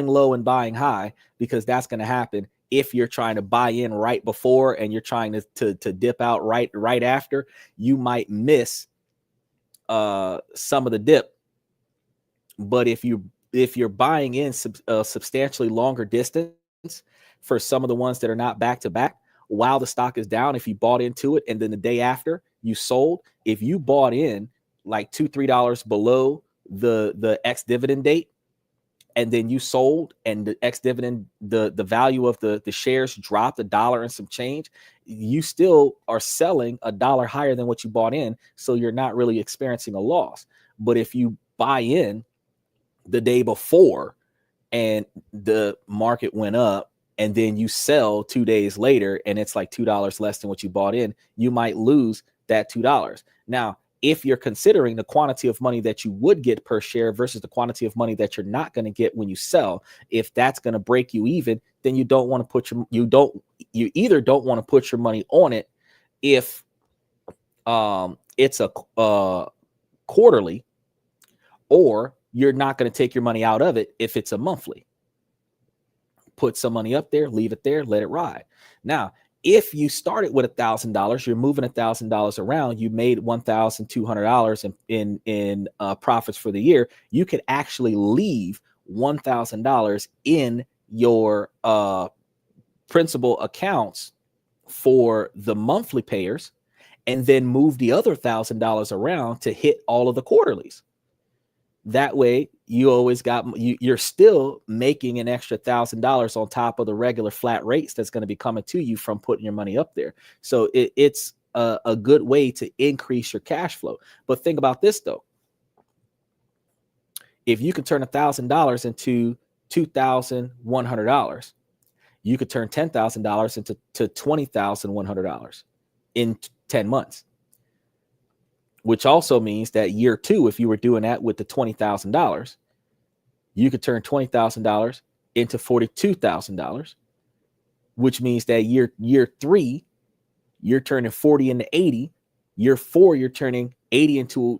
low and buying high, because that's going to happen if you're trying to buy in right before and you're trying to dip out right after. You might miss some of the dip. But if you're buying in a substantially longer distance for some of the ones that are not back to back, while the stock is down, if you bought into it and then the day after you sold, if you bought in like $2-3 below the ex dividend date, and then you sold and the ex-dividend, the value of the shares dropped $1 and some change, you still are selling $1 higher than what you bought in. So you're not really experiencing a loss. But if you buy in the day before and the market went up, and then you sell 2 days later and it's like $2 less than what you bought in, you might lose that $2. Now, if you're considering the quantity of money that you would get per share versus the quantity of money that you're not going to get when you sell, if that's going to break you even, then you don't want to put you either don't want to put your money on it if it's a quarterly, or you're not going to take your money out of it if it's a monthly. Put some money up there, leave it there, let it ride. Now, if you started with $1,000, you're moving $1,000 around, you made $1,200 in profits for the year, you could actually leave $1,000 in your principal accounts for the monthly payers, and then move the other $1,000 around to hit all of the quarterlies. That way, you always got, you're still making an extra $1,000 on top of the regular flat rates that's going to be coming to you from putting your money up there. So it's a good way to increase your cash flow. But think about this though: if you can turn $1,000 into $2,100, you could turn $10,000 into $20,100 in 10 months. Which also means that year 2, if you were doing that with the $20,000, you could turn $20,000 into $42,000, which means that year 3, you're turning 40 into 80. Year 4, you're turning 80 into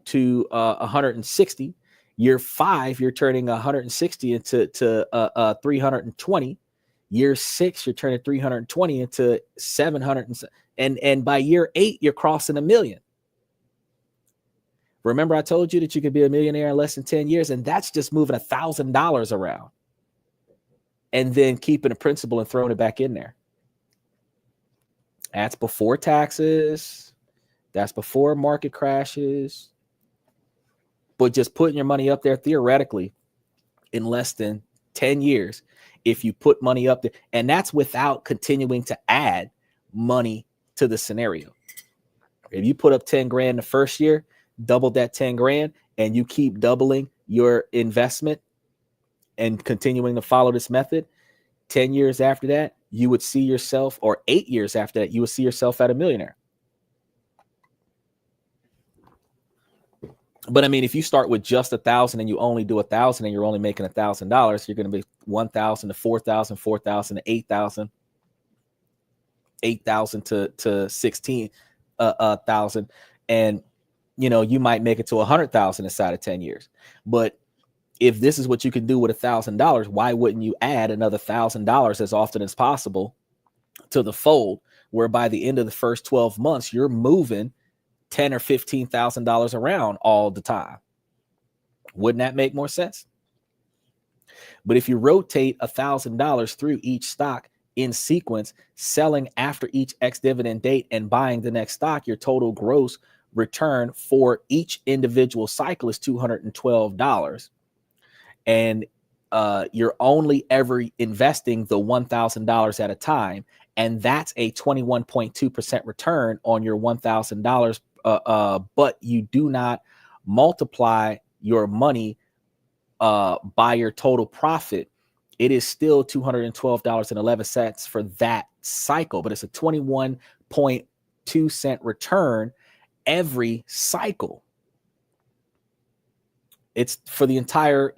160. Year 5, you're turning 160 into 320. Year 6, you're turning 320 into 700, and by year 8, you're crossing $1 million. Remember, I told you that you could be a millionaire in less than 10 years, and that's just moving $1,000 around and then keeping a principal and throwing it back in there. That's before taxes. That's before market crashes. But just putting your money up there theoretically in less than 10 years, if you put money up there, and that's without continuing to add money to the scenario. If you put up 10 grand the first year, double that 10 grand, and you keep doubling your investment and continuing to follow this method, 10 years after that, you would see yourself, or 8 years after that, you would see yourself at a millionaire. But I mean, if you start with just 1,000 and you only do 1,000 and you're only making $1,000, you're going to be 1,000 to 4,000, 4,000 to 8,000, 8,000 to 16,000, and you might make it to 100,000 inside of 10 years. But if this is what you can do with $1,000, why wouldn't you add another $1,000 as often as possible to the fold, where by the end of the first 12 months, you're moving $10,000 or $15,000 around all the time? Wouldn't that make more sense? But if you rotate $1,000 through each stock in sequence, selling after each ex-dividend date and buying the next stock, your total gross return for each individual cycle is $212. And you're only ever investing the $1,000 at a time. And that's a 21.2% return on your $1,000. But you do not multiply your money by your total profit. It is still $212.11 for that cycle, but it's a 21.2% return every cycle. It's for the entire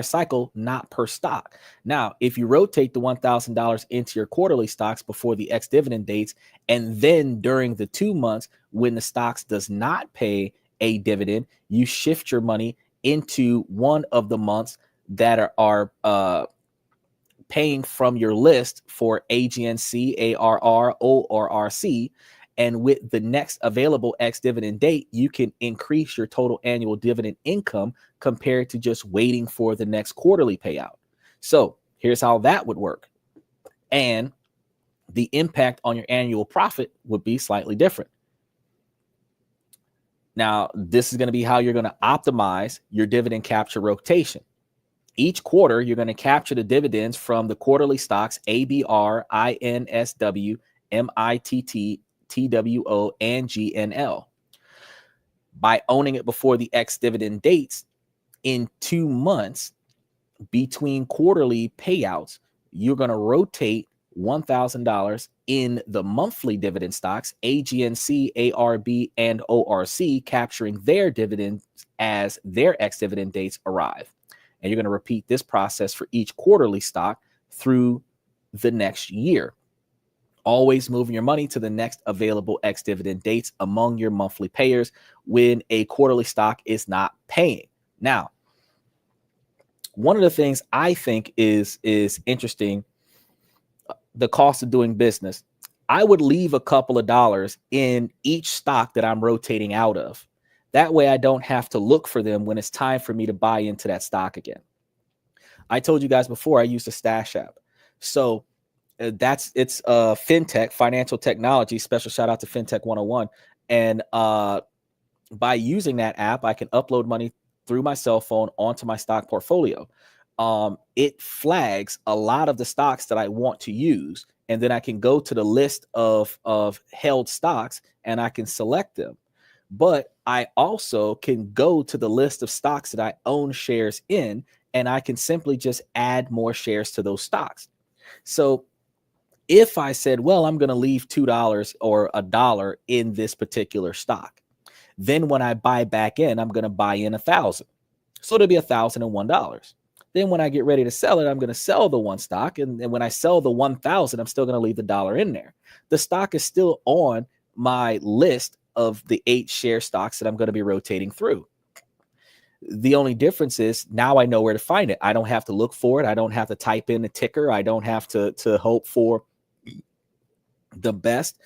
cycle, not per stock. Now, if you rotate the $1,000 into your quarterly stocks before the ex-dividend dates, and then during the 2 months when the stocks does not pay a dividend, you shift your money into one of the months that are paying from your list for AGNC, ARR, ORRC. And with the next available ex-dividend date, you can increase your total annual dividend income compared to just waiting for the next quarterly payout. So here's how that would work. And the impact on your annual profit would be slightly different. Now, this is going to be how you're going to optimize your dividend capture rotation. Each quarter, you're going to capture the dividends from the quarterly stocks ABR, INSW, MITT, TWO, and GNL. By owning it before the ex-dividend dates, in 2 months between quarterly payouts, you're going to rotate $1,000 in the monthly dividend stocks, AGNC, ARB, and ORC, capturing their dividends as their ex-dividend dates arrive. And you're going to repeat this process for each quarterly stock through the next year, always moving your money to the next available ex-dividend dates among your monthly payers when a quarterly stock is not paying. Now, one of the things I think is interesting, the cost of doing business, I would leave a couple of dollars in each stock that I'm rotating out of. That way I don't have to look for them when it's time for me to buy into that stock again. I told you guys before I used a Stash app. So it's fintech, financial technology. Special shout out to Fintech 101. And by using that app, I can upload money through my cell phone onto my stock portfolio. It flags a lot of the stocks that I want to use, and then I can go to the list of held stocks and I can select them. But I also can go to the list of stocks that I own shares in, and I can simply just add more shares to those stocks. So if I said, well, I'm going to leave $2 or $1 in this particular stock, then when I buy back in, I'm going to buy in 1,000. So it'll be $1,001. Then when I get ready to sell it, I'm going to sell the one stock. And when I sell the 1,000, I'm still going to leave the $1 in there. The stock is still on my list of the 8 share stocks that I'm going to be rotating through. The only difference is now I know where to find it. I don't have to look for it. I don't have to type in the ticker. I don't have to hope for the best.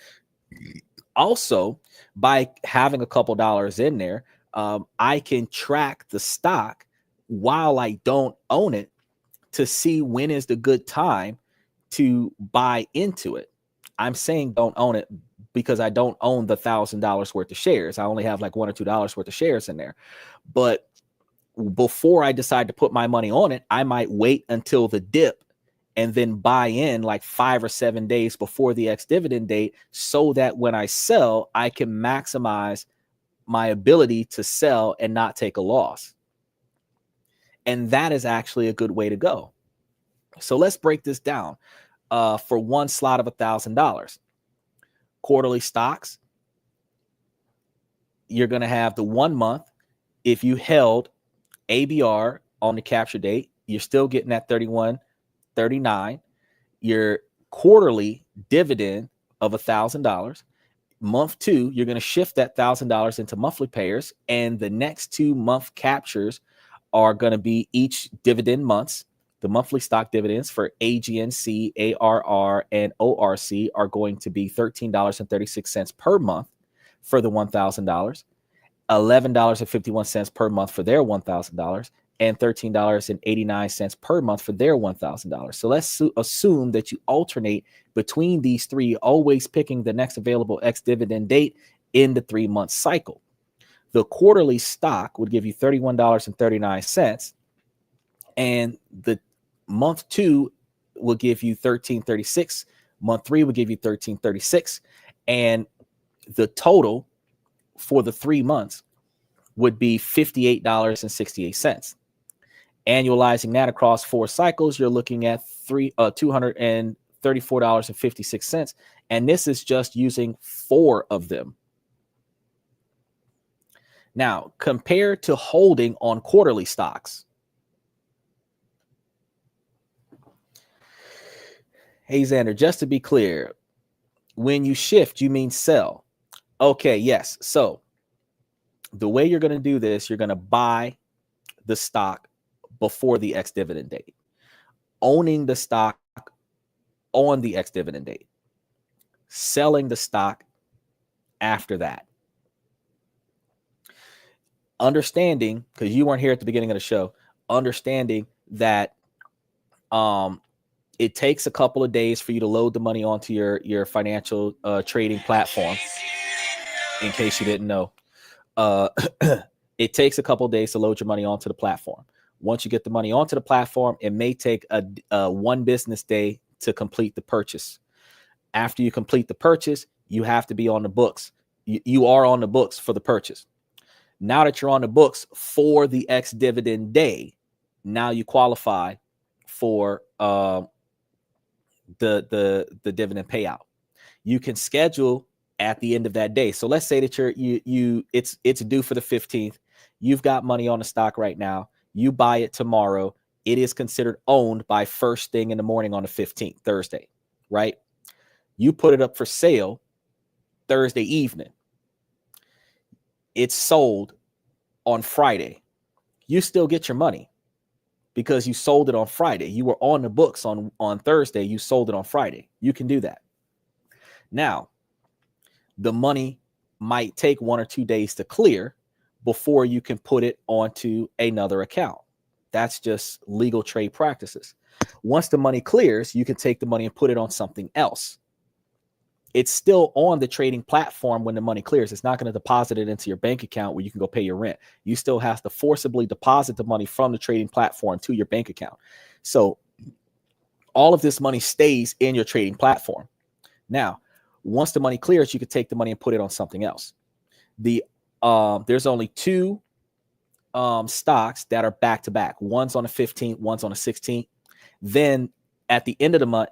Also, by having a couple dollars in there, I can track the stock while I don't own it to see when is the good time to buy into it. I'm saying don't own it because I don't own the $1,000 worth of shares. I only have like $1 or $2 worth of shares in there. But before I decide to put my money on it, I might wait until the dip and then buy in like 5 or 7 days before the ex-dividend date so that when I sell, I can maximize my ability to sell and not take a loss. And that is actually a good way to go. So let's break this down. For one slot of $1,000, quarterly stocks, you're going to have the 1 month. If you held ABR on the capture date, you're still getting that $31.39. Your quarterly dividend of $1,000. Month 2, you're going to shift that $1,000 into monthly payers, and the next 2 month captures are going to be each dividend months. The monthly stock dividends for AGNC, ARR, and ORC are going to be $13.36 per month for the $1,000, $11.51 per month for their $1,000, and $13.89 per month for their $1,000. So let's assume that you alternate between these 3, always picking the next available ex-dividend date in the 3-month cycle. The quarterly stock would give you $31.39, and the month 2 will give you $13.36. Month 3 will give you $13.36, and the total for the 3 months would be $58.68. Annualizing that across 4 cycles, you're looking at $234.56, and this is just using 4 of them. Now, compared to holding on quarterly stocks. Hey, Xander, just to be clear, when you shift, you mean sell. Okay, yes. So the way you're going to do this, you're going to buy the stock before the ex-dividend date, owning the stock on the ex-dividend date, selling the stock after that. Understanding, because you weren't here at the beginning of the show, understanding that it takes a couple of days for you to load the money onto your financial trading platform. In case you didn't know, it takes a couple of days to load your money onto the platform. Once you get the money onto the platform, it may take a 1 business day to complete the purchase. After you complete the purchase, you have to be on the books. You are on the books for the purchase. Now that you're on the books for the X dividend day, now you qualify for the dividend payout. You can schedule at the end of that day. So let's say that it's due for the 15th. You've got money on the stock right now. You buy it tomorrow. It is considered owned by first thing in the morning on the 15th, Thursday, right? You put it up for sale Thursday evening. It's sold on Friday. You still get your money because you sold it on Friday. You were on the books on Thursday. You sold it on Friday. You can do that. Now, the money might take 1 or 2 days to clear before you can put it onto another account. That's just legal trade practices. Once the money clears, you can take the money and put it on something else. It's still on the trading platform when the money clears. It's not going to deposit it into your bank account where you can go pay your rent. You still have to forcibly deposit the money from the trading platform to your bank account. So all of this money stays in your trading platform. Now, once the money clears, you can take the money and put it on something else. There's only 2 stocks that are back to back. One's on the 15th, one's on the 16th. Then at the end of the month,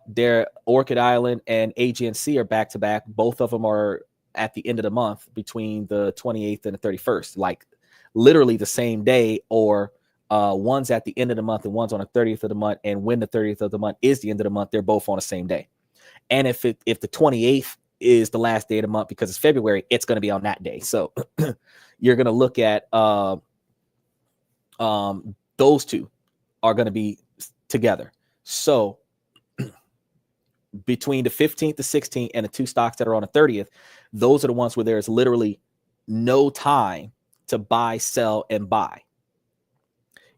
Orchid Island and AGNC are back to back. Both of them are at the end of the month between the 28th and the 31st, like literally the same day, or one's at the end of the month and one's on the 30th of the month. And when the 30th of the month is the end of the month, they're both on the same day. And if the 28th is the last day of the month because it's February, it's going to be on that day. So you're going to look at those 2 are going to be together. So between the 15th, the 16th, and the 2 stocks that are on the 30th, those are the ones where there's literally no time to buy, sell, and buy.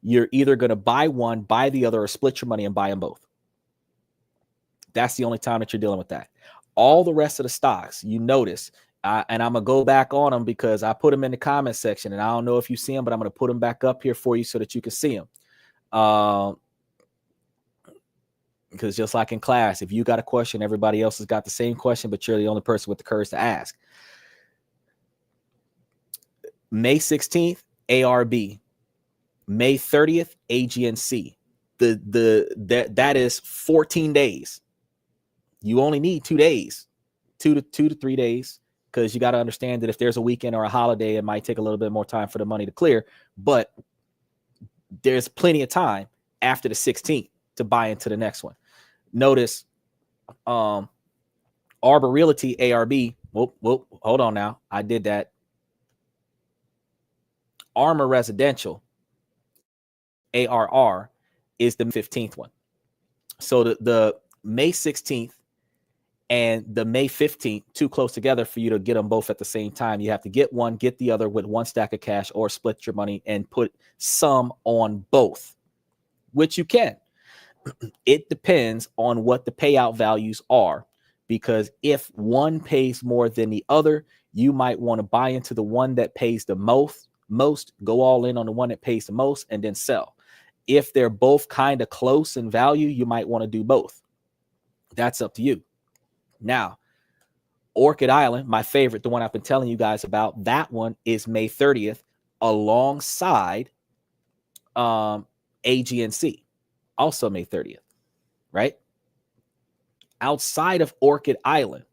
You're either going to buy one, buy the other, or split your money and buy them both. That's the only time that you're dealing with that. All the rest of the stocks, you notice, and I'm going to go back on them because I put them in the comment section, and I don't know if you see them, but I'm going to put them back up here for you so that you can see them. Because just like in class, if you got a question, everybody else has got the same question, but you're the only person with the courage to ask. May 16th, ARB. May 30th, AGNC. That is 14 days. You only need 2 days, 2 to 3 days, because you got to understand that if there's a weekend or a holiday, it might take a little bit more time for the money to clear. But there's plenty of time after the 16th to buy into the next one. Notice Arbor Realty, ARB. Whoop, hold on now. I did that. Armor Residential, ARR, is the 15th one. So the May 16th and the May 15th, too close together for you to get them both at the same time. You have to get one, get the other with 1 stack of cash, or split your money and put some on both, which you can. It depends on what the payout values are, because if one pays more than the other, you might want to buy into the one that pays the most, go all in on the one that pays the most, and then sell. If they're both kind of close in value, you might want to do both. That's up to you. Now, Orchid Island, my favorite, the one I've been telling you guys about, that one is May 30th alongside AGNC, also May 30th, right? Outside of Orchid Island,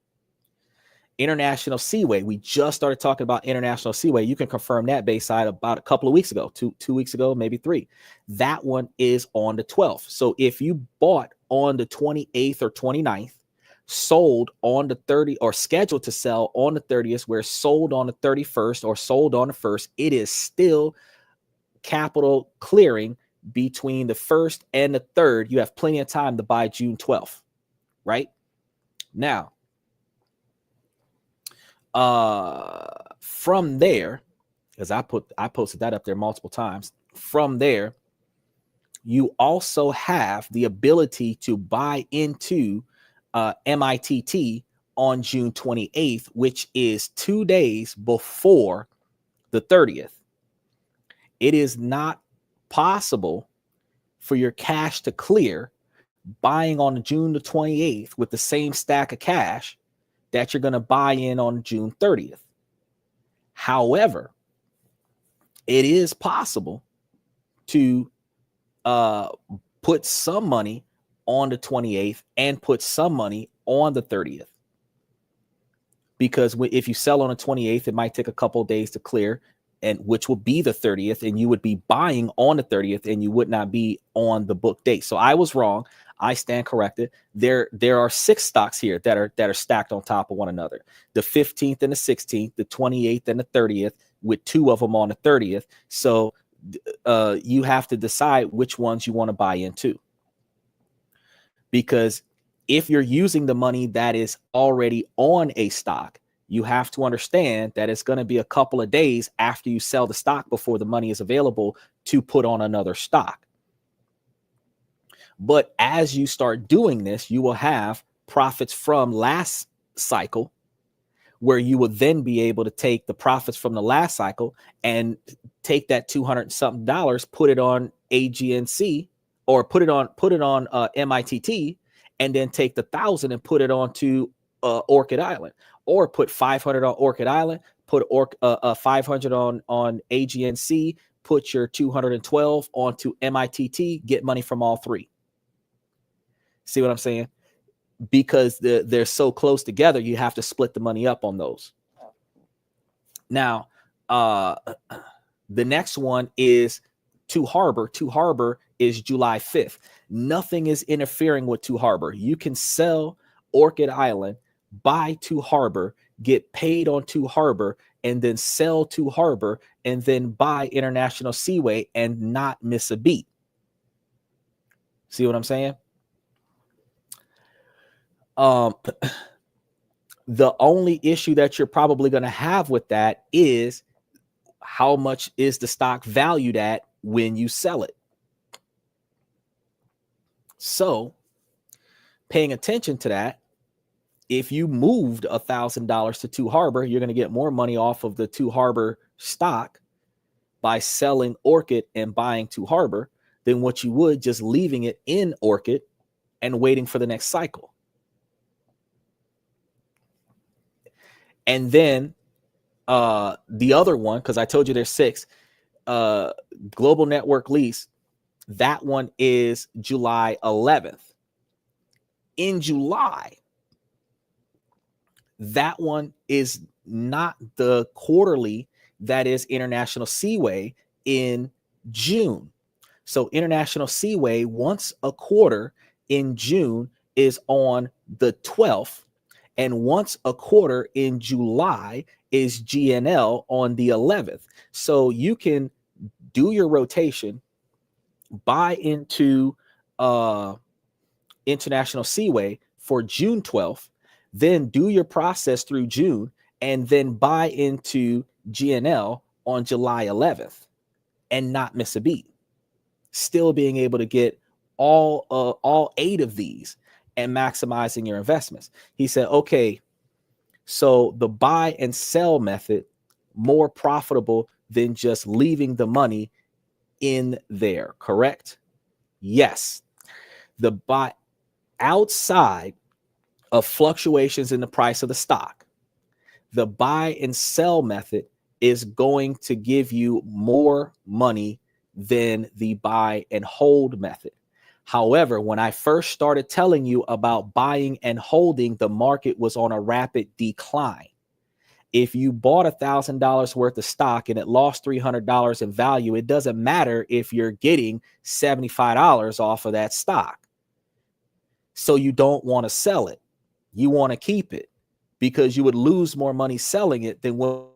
International Seaway, we just started talking about International Seaway. You can confirm that Bayside about a couple of weeks ago, two weeks ago, maybe 3. That one is on the 12th. So if you bought on the 28th or 29th, sold on the 30th, or scheduled to sell on the 30th, where sold on the 31st or sold on the 1st, it is still capital clearing between the 1st and the 3rd. You have plenty of time to buy June 12th, right? Now, from there, because I posted that up there multiple times, from there, you also have the ability to buy into MITT on June 28th, which is 2 days before the 30th. It is not possible for your cash to clear buying on June the 28th with the same stack of cash that you're going to buy in on June 30th. However, it is possible to put some money on the 28th and put some money on the 30th. Because if you sell on the 28th, it might take a couple of days to clear, and which will be the 30th, and you would be buying on the 30th, and you would not be on the book date. So I was wrong. I stand corrected. There are 6 stocks here that are stacked on top of one another. The 15th and the 16th, the 28th and the 30th, with 2 of them on the 30th. So you have to decide which ones you want to buy into. Because if you're using the money that is already on a stock, you have to understand that it's going to be a couple of days after you sell the stock before the money is available to put on another stock. But as you start doing this, you will have profits from last cycle, where you will then be able to take the profits from the last cycle and take that $200 something, put it on AGNC, or put it on MITT, and then take the 1,000 and put it onto Orchid Island, or put 500 on Orchid Island, put 500 on AGNC, put your 212 onto MITT, get money from all 3. See what I'm saying? Because they're so close together, you have to split the money up on those. Now, the next one is Two Harbor. Two Harbor is July 5th. Nothing is interfering with Two Harbor. You can sell Orchid Island, buy Two Harbor, get paid on Two Harbor, and then sell Two Harbor, and then buy International Seaway and not miss a beat. See what I'm saying? The only issue that you're probably going to have with that is how much is the stock valued at when you sell it. So paying attention to that, if you moved $1,000 to Two Harbor, you're going to get more money off of the Two Harbor stock by selling Orchid and buying Two Harbor than what you would just leaving it in Orchid and waiting for the next cycle. And then the other one, because I told you there's 6, Global Network Lease, that one is July 11th. In July, that one is not the quarterly that is International Seaway in June. So International Seaway once a quarter in June is on the 12th. And once a quarter in July is GNL on the 11th. So you can do your rotation, buy into International Seaway for June 12th, then do your process through June, and then buy into GNL on July 11th and not miss a beat. Still being able to get all 8 of these and maximizing your investments. He said, okay, so the buy and sell method more profitable than just leaving the money in there, correct? Yes. The buy outside of fluctuations in the price of the stock, the buy and sell method is going to give you more money than the buy and hold method. However, when I first started telling you about buying and holding, the market was on a rapid decline. If you bought $1,000 worth of stock and it lost $300 in value, it doesn't matter if you're getting $75 off of that stock. So you don't want to sell it. You want to keep it because you would lose more money selling it than what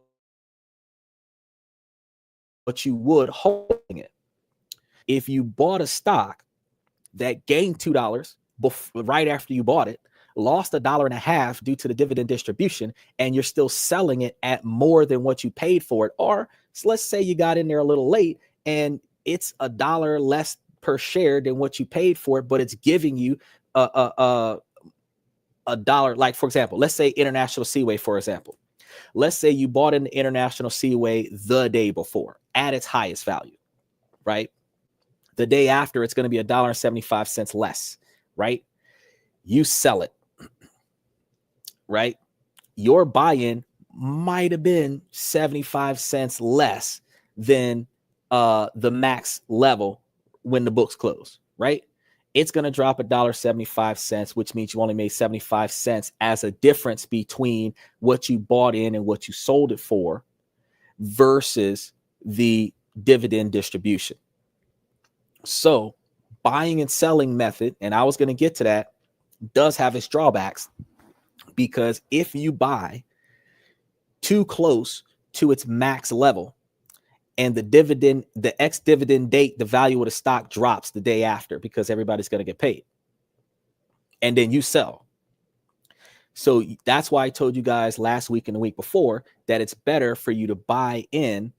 you would holding it. If you bought a stock that gained $2 right after you bought it, lost $1.50 due to the dividend distribution, and you're still selling it at more than what you paid for it. Or so let's say you got in there a little late and it's $1 less per share than what you paid for it, but it's giving you a dollar. Like, for example, let's say International Seaway, for example. Let's say you bought in the International Seaway the day before at its highest value, right? The day after, it's going to be $1.75 less, right? You sell it, right? Your buy-in might have been 75 cents less than the max level when the books close, right? It's going to drop $1.75, which means you only made 75 cents as a difference between what you bought in and what you sold it for versus the dividend distribution. So buying and selling method, and I was going to get to that, does have its drawbacks, because if you buy too close to its max level and the ex-dividend date, the value of the stock drops the day after because everybody's going to get paid, and then you sell. So that's why I told you guys last week and the week before that it's better for you to buy in,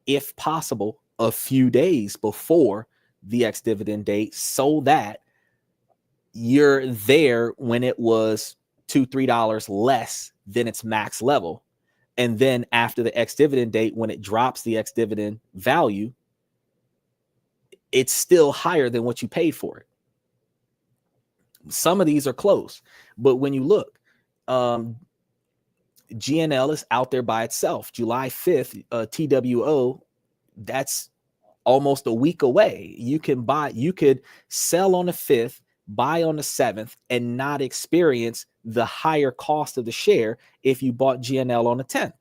if possible, a few days before the ex-dividend date, so that you're there when it was $2-3 less than its max level. And then after the ex-dividend date, when it drops the ex-dividend value, it's still higher than what you paid for it. Some of these are close, but when you look, GNL is out there by itself. July 5th, TWO, that's almost a week away. You could sell on the 5th, buy on the 7th, and not experience the higher cost of the share if you bought GNL on the 10th.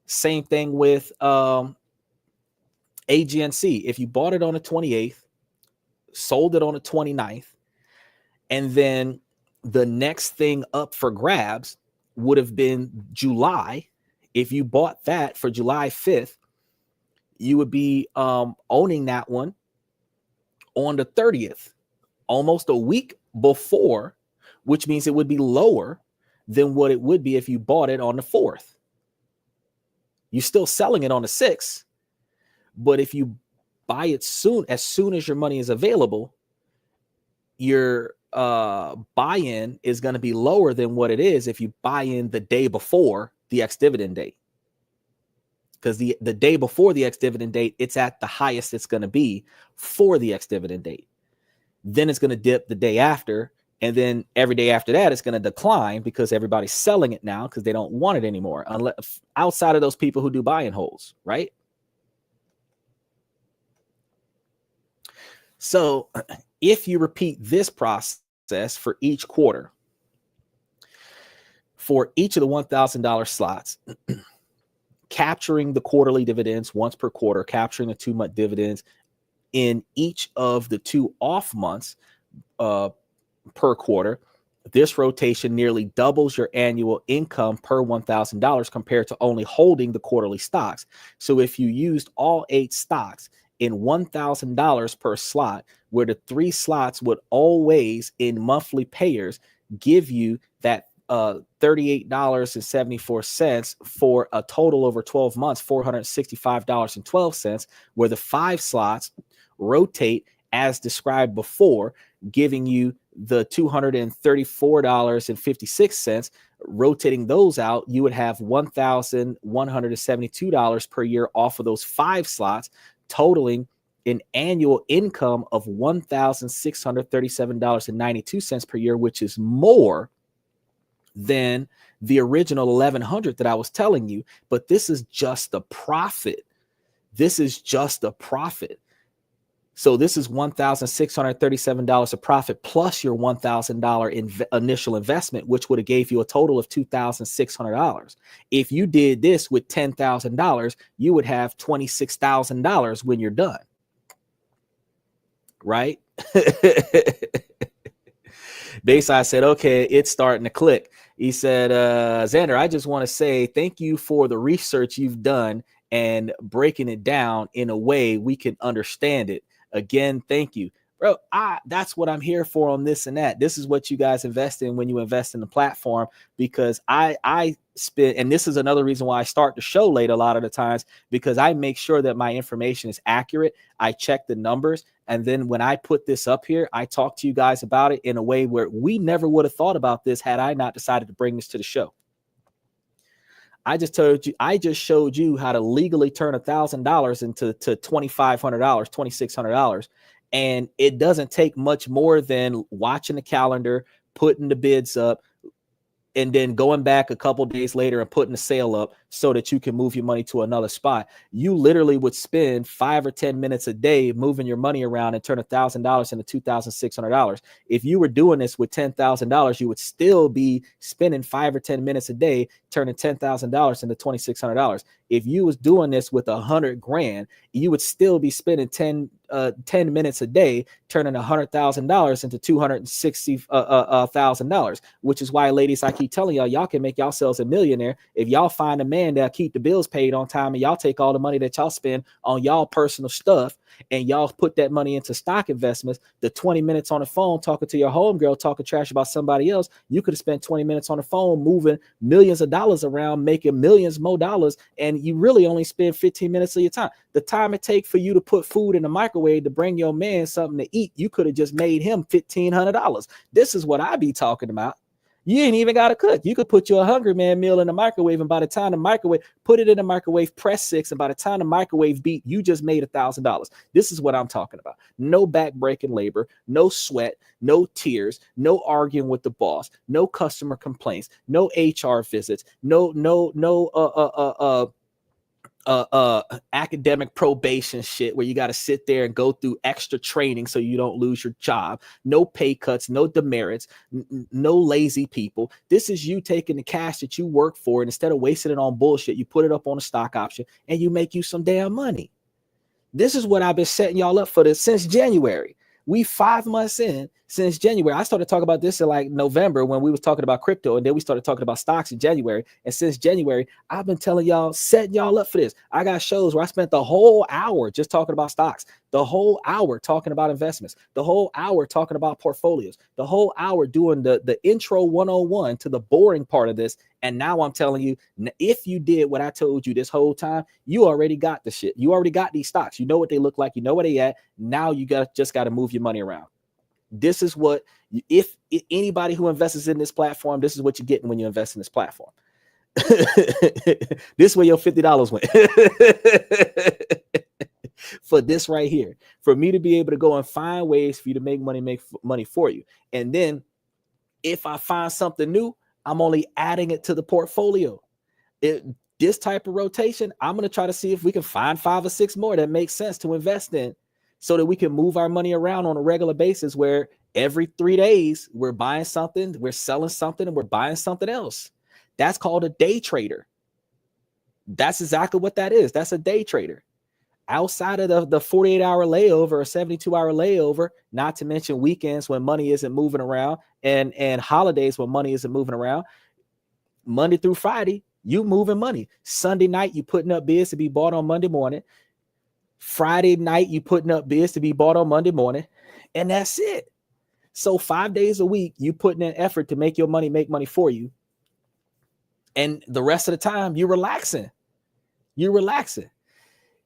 Same thing with AGNC. If you bought it on the 28th, sold it on the 29th, and then the next thing up for grabs would have been July. If you bought that for July 5th, you would be owning that one on the 30th, almost a week before, which means it would be lower than what it would be if you bought it on the 4th. You're still selling it on the 6th, but if you buy it as soon as your money is available, your buy-in is going to be lower than what it is if you buy in the day before the ex-dividend date. Because the day before the ex-dividend date, it's at the highest it's going to be for the ex-dividend date. Then it's going to dip the day after, and then every day after that, it's going to decline because everybody's selling it now because they don't want it anymore, unless outside of those people who do buy and holds, right? So if you repeat this process for each quarter, for each of the $1,000 slots, capturing the quarterly dividends once per quarter, capturing the 2-month dividends in each of the 2 off months per quarter, this rotation nearly doubles your annual income per $1,000 compared to only holding the quarterly stocks. So if you used all 8 stocks in $1,000 per slot, where the 3 slots would always in monthly payers give you that $38.74 for a total over 12 months, $465.12, where the 5 slots rotate as described before, giving you the $234.56. Rotating those out, you would have $1,172 per year off of those 5 slots, totaling an annual income of $1,637.92 per year, which is more than the original $1,100 that I was telling you. But this is just a profit. This is just a profit. So this is $1,637 of profit plus your $1,000 initial investment, which would have gave you a total of $2,600. If you did this with $10,000, you would have $26,000 when you're done. Right? Bayside said, okay, it's starting to click. He said, Xander, I just want to say thank you for the research you've done and breaking it down in a way we can understand it. Again, thank you. Bro, that's what I'm here for on this and that. This is what you guys invest in when you invest in the platform, because I spend, and this is another reason why I start the show late a lot of the times, because I make sure that my information is accurate. I check the numbers. And then when I put this up here, I talk to you guys about it in a way where we never would have thought about this had I not decided to bring this to the show. I just showed you how to legally turn $1,000 into $2,500, $2,600. And it doesn't take much more than watching the calendar, putting the bids up, and then going back a couple days later and putting the sale up so that you can move your money to another spot. You literally would spend 5 or 10 minutes a day moving your money around and turn $1,000 into $2,600. If you were doing this with $10,000, you would still be spending 5 or 10 minutes a day, turning $10,000 into $2,600. If you was doing this with 100 grand, you would still be spending 10 minutes a day, turning $100,000 into $260,000, which is why, ladies, I keep telling y'all can make yourselves a millionaire if y'all find a man that'll keep the bills paid on time, and y'all take all the money that y'all spend on y'all personal stuff and y'all put that money into stock investments. The 20 minutes on the phone talking to your homegirl, talking trash about somebody else, you could have spent 20 minutes on the phone moving millions of dollars around, making millions more dollars, and you really only spend 15 minutes of your time. The time it takes for you to put food in the microwave to bring your man something to eat, you could have just made him $1,500. This is what I be talking about. You ain't even got to cook. You could put your hungry man meal in the microwave, and by the time the microwave, put it in the microwave, press 6, and by the time the microwave beat, you just made $1,000. This is what I'm talking about. No back-breaking labor, no sweat, no tears, no arguing with the boss, no customer complaints, no HR visits, no academic probation shit where you got to sit there and go through extra training so you don't lose your job, no pay cuts, no demerits, no lazy people. This is you taking the cash that you work for, and instead of wasting it on bullshit, you put it up on a stock option and you make you some damn money. This is what I've been setting y'all up for this since January. We 5 months in since January. I started talking about this in like November when we was talking about crypto, and then we started talking about stocks in January. And since January, I've been telling y'all, setting y'all up for this. I got shows where I spent the whole hour just talking about stocks, the whole hour talking about investments, the whole hour talking about portfolios, the whole hour doing the intro 101 to the boring part of this. And now I'm telling you, if you did what I told you this whole time, you already got the shit. You already got these stocks. You know what they look like. You know where they at. Now you just got to move your money around. This is what, if anybody who invests in this platform, this is what you're getting when you invest in this platform. This is where your $50 went. For this right here, for me to be able to go and find ways for you to make money for you. And then if I find something new, I'm only adding it to the portfolio. This type of rotation, I'm going to try to see if we can find 5 or 6 more that make sense to invest in, so that we can move our money around on a regular basis, where every 3 days we're buying something, we're selling something, and we're buying something else. That's called a day trader. That's exactly what that is. That's a day trader. Outside of the 48-hour layover or 72-hour layover, not to mention weekends when money isn't moving around, and holidays when money isn't moving around, Monday through Friday, you moving money. Sunday night, you putting up bids to be bought on Monday morning. Friday night, you putting up bids to be bought on Monday morning, and that's it. So 5 days a week, you putting in effort to make your money make money for you. And the rest of the time, you're relaxing. You're relaxing.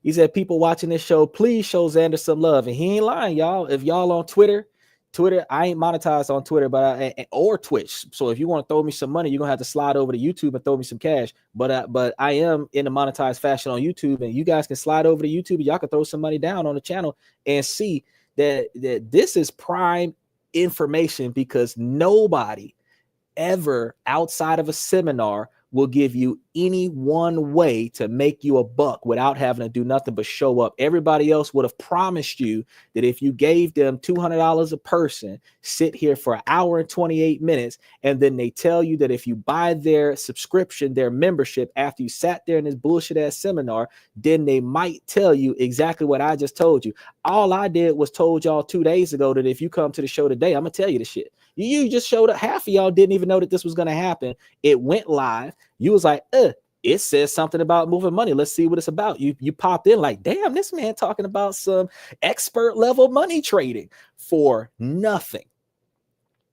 He said, people watching this show, please show Xander some love. And he ain't lying, y'all. If y'all on Twitter, I ain't monetized on Twitter, or Twitch. So if you want to throw me some money, you're gonna have to slide over to YouTube and throw me some cash. But I am in a monetized fashion on YouTube, and you guys can slide over to YouTube and y'all can throw some money down on the channel and see that this is prime information, because nobody ever outside of a seminar will give you any one way to make you a buck without having to do nothing but show up. Everybody else would have promised you that if you gave them $200 a person, sit here for 1 hour and 28 minutes, and then they tell you that if you buy their subscription, their membership, after you sat there in this bullshit ass seminar, then they might tell you exactly what I just told you. All I did was told y'all 2 days ago that if you come to the show today, I'm gonna tell you the shit. You just showed up. Half of y'all didn't even know that this was going to happen. It went live. You was like, it says something about moving money. Let's see what it's about. You popped in like, damn, this man talking about some expert level money trading for nothing.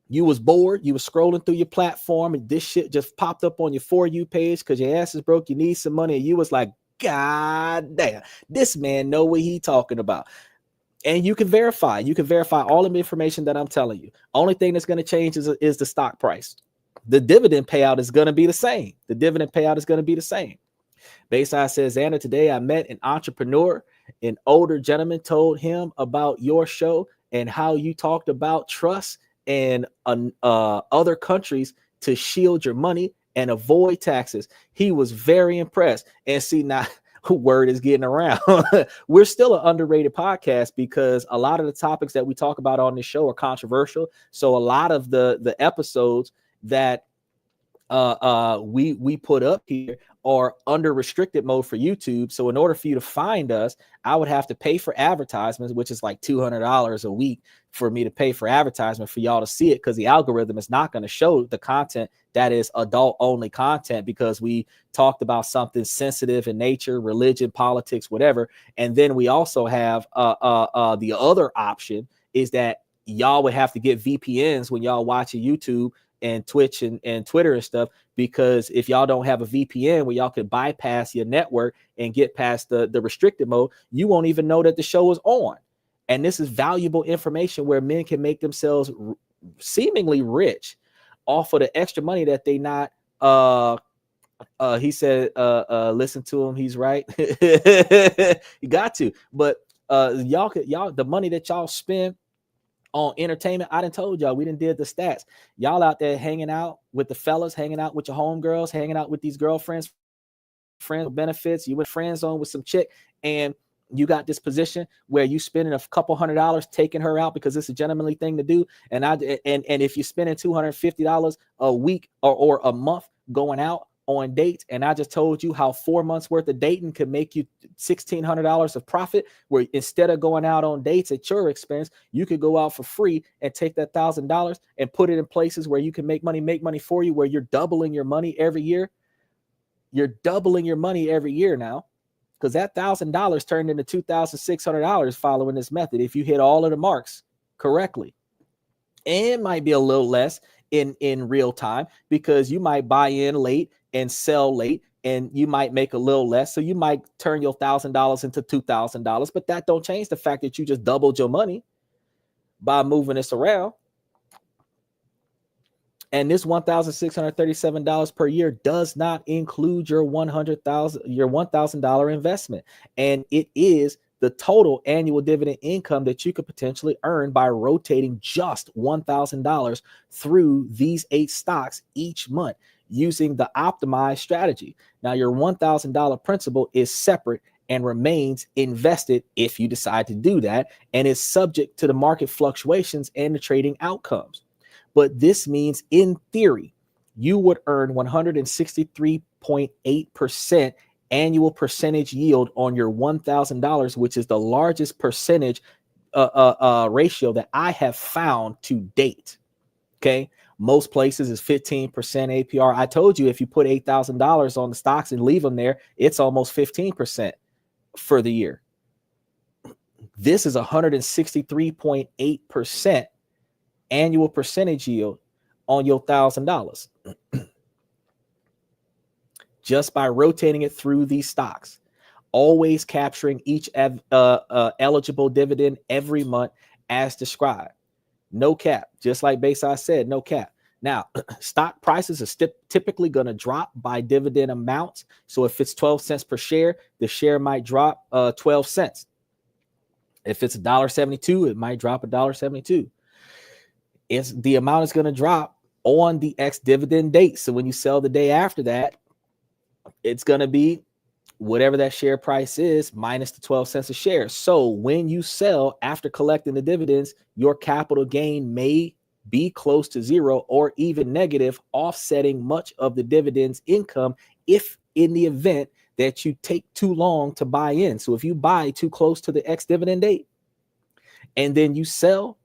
You was bored. You was scrolling through your platform, and this shit just popped up on your For You page because your ass is broke. You need some money. And you was like, God damn, this man know what he talking about. And you can verify. You can verify all of the information that I'm telling you. Only thing that's going to change is the stock price. the dividend payout is going to be the same. The dividend payout is going to be the same. Bayside says, Xander, today I met an entrepreneur. An older gentleman told him about your show and how you talked about trust and other countries to shield your money and avoid taxes. He was very impressed. And see, now word is getting around. We're still an underrated podcast because a lot of the topics that we talk about on this show are controversial. So a lot of the episodes that we put up here are under restricted mode for YouTube. So in order for you to find us, I would have to pay for advertisements, which is like $200 a week for me to pay for advertisement for y'all to see it, because the algorithm is not going to show the content that is adult only content, because we talked about something sensitive in nature, religion, politics, whatever. And then we also have the other option is that y'all would have to get VPNs when y'all watching YouTube and Twitch and Twitter and stuff, because if y'all don't have a VPN where y'all could bypass your network and get past the restricted mode, you won't even know that the show is on. And this is valuable information where men can make themselves seemingly rich off of the extra money that they not he said listen to him, he's right. You got to, but y'all the money that y'all spend on entertainment, I done told y'all, we done did the stats. Y'all out there hanging out with the fellas, hanging out with your homegirls, hanging out with these girlfriends, friends with benefits. You went friend zone with some chick, and you got this position where you spending a couple $100 taking her out because it's a gentlemanly thing to do. And if you're spending $250 a week or a month going out on dates, and I just told you how 4 months worth of dating could make you $1,600 of profit, where instead of going out on dates at your expense, you could go out for free and take that $1,000 and put it in places where you can make money for you, where you're doubling your money every year. You're doubling your money every year now, because that $1,000 turned into $2,600 following this method if you hit all of the marks correctly. And might be a little less in real time, because you might buy in late and sell late, and you might make a little less. So you might turn your $1,000 into $2,000, but that don't change the fact that you just doubled your money by moving this around. And this $1,637 per year does not include your $1,000 investment. And it is the total annual dividend income that you could potentially earn by rotating just $1,000 through these 8 stocks each month using the optimized strategy. Now, your $1,000 principal is separate and remains invested if you decide to do that, and is subject to the market fluctuations and the trading outcomes. But this means, in theory, you would earn 163.8% annual percentage yield on your $1,000, which is the largest percentage ratio that I have found to date. Okay. Most places is 15% APR. I told you, if you put $8,000 on the stocks and leave them there, it's almost 15% for the year. This is 163.8% annual percentage yield on your $1,000 just by rotating it through these stocks, always capturing each eligible dividend every month as described. No cap, just like Bayside said, no cap. Now, stock prices are typically going to drop by dividend amounts. So if it's 12 cents per share, the share might drop 12 cents. If it's $1.72, it might drop $1.72. The amount is going to drop on the ex-dividend date. So when you sell the day after that, it's going to be whatever that share price is minus the 12 cents a share. So when you sell after collecting the dividends, your capital gain may be close to zero or even negative, offsetting much of the dividends income if in the event that you take too long to buy in. So if you buy too close to the ex-dividend date and then you sell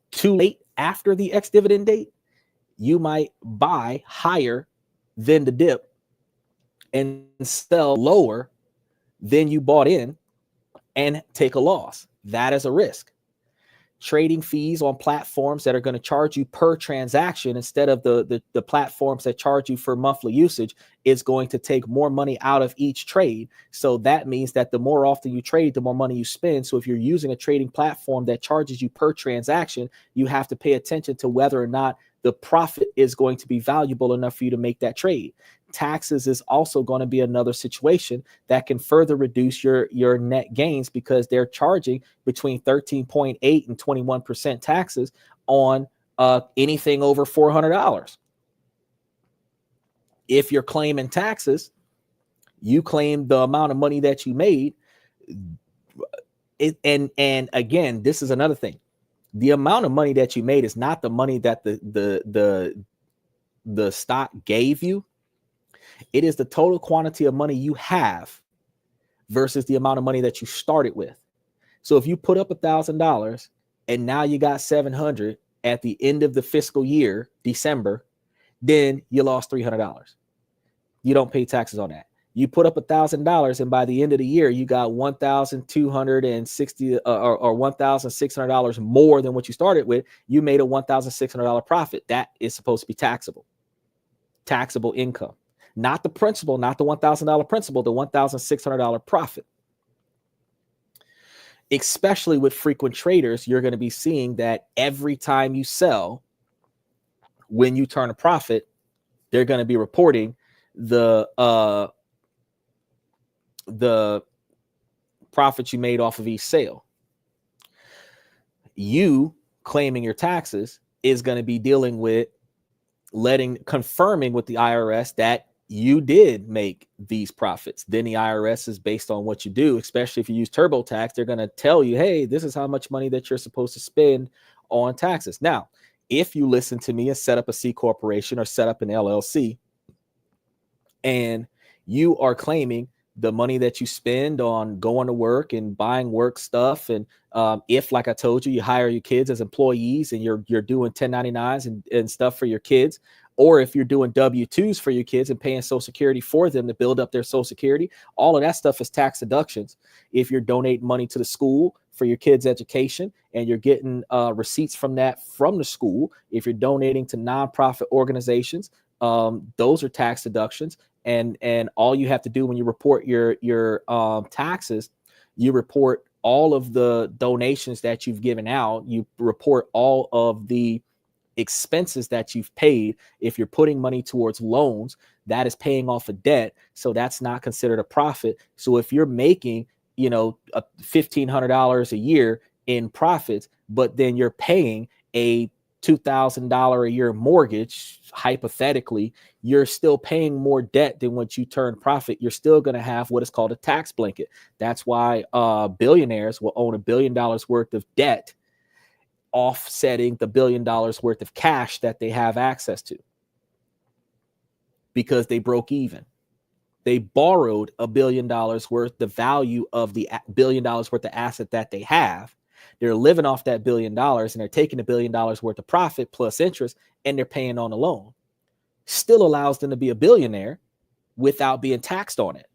too late after the ex-dividend date, you might buy higher than the dip and sell lower than you bought in and take a loss. That is a risk. Trading fees on platforms that are going to charge you per transaction instead of the platforms that charge you for monthly usage is going to take more money out of each trade. So that means that the more often you trade, the more money you spend. So if you're using a trading platform that charges you per transaction, you have to pay attention to whether or not the profit is going to be valuable enough for you to make that trade. Taxes is also going to be another situation that can further reduce your net gains, because they're charging between 13.8 and 21% taxes on anything over $400. If you're claiming taxes, you claim the amount of money that you made. And again, this is another thing. The amount of money that you made is not the money that the stock gave you. It is the total quantity of money you have versus the amount of money that you started with. So if you put up $1,000 and now you got 700 at the end of the fiscal year, December, then you lost $300. You don't pay taxes on that. You put up $1,000 and by the end of the year, you got $1,260 or $1,600 more than what you started with. You made a $1,600 profit. That is supposed to be taxable income, not the principal, not the $1,000 principal, the $1,600 profit. Especially with frequent traders, you're going to be seeing that every time you sell, when you turn a profit, they're going to be reporting the profit you made off of each sale. You claiming your taxes is going to be dealing with confirming with the IRS that you did make these profits. Then the IRS is based on what you do, especially if you use TurboTax, they're going to tell you, hey, this is how much money that you're supposed to spend on taxes. Now, if you listen to me and set up a C corporation or set up an LLC, and you are claiming the money that you spend on going to work and buying work stuff, and if, like I told you, you hire your kids as employees and you're doing 1099s and stuff for your kids, or if you're doing W-2s for your kids and paying Social Security for them to build up their Social Security, all of that stuff is tax deductions. If you're donating money to the school for your kids' education and you're getting receipts from that from the school, if you're donating to nonprofit organizations, those are tax deductions. And all you have to do when you report your taxes, you report all of the donations that you've given out. You report all of the expenses that you've paid. If you're putting money towards loans, that is paying off a debt. So that's not considered a profit. So if you're making, $1,500 a year in profits, but then you're paying a $2,000 a year mortgage, hypothetically, you're still paying more debt than what you turn profit. You're still going to have what is called a tax blanket. That's why billionaires will own $1 billion worth of debt, offsetting the $1 billion worth of cash that they have access to, because they broke even. They borrowed $1 billion worth, the value of the $1 billion worth of asset that they have. They're living off that $1 billion and they're taking $1 billion worth of profit plus interest, and they're paying on a loan. Still allows them to be a billionaire without being taxed on it.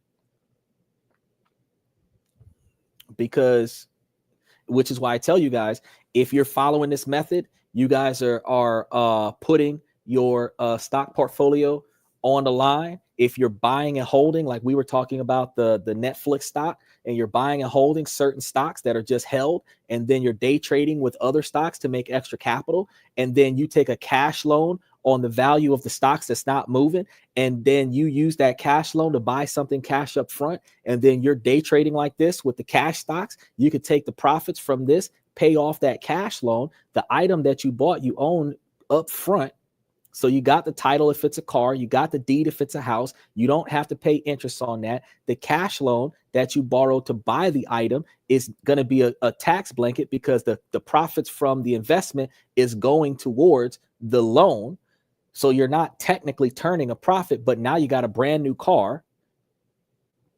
Which is why I tell you guys, if you're following this method, you guys are putting your stock portfolio on the line. If you're buying and holding, like we were talking about the Netflix stock, and you're buying and holding certain stocks that are just held, and then you're day trading with other stocks to make extra capital, and then you take a cash loan on the value of the stocks that's not moving, and then you use that cash loan to buy something cash up front, and then you're day trading like this with the cash stocks, you could take the profits from this, pay off that cash loan. The item that you bought, you own up front. So you got the title if it's a car, you got the deed if it's a house. You don't have to pay interest on that. The cash loan that you borrowed to buy the item is going to be a tax blanket, because the profits from the investment is going towards the loan. So you're not technically turning a profit, but now you got a brand new car,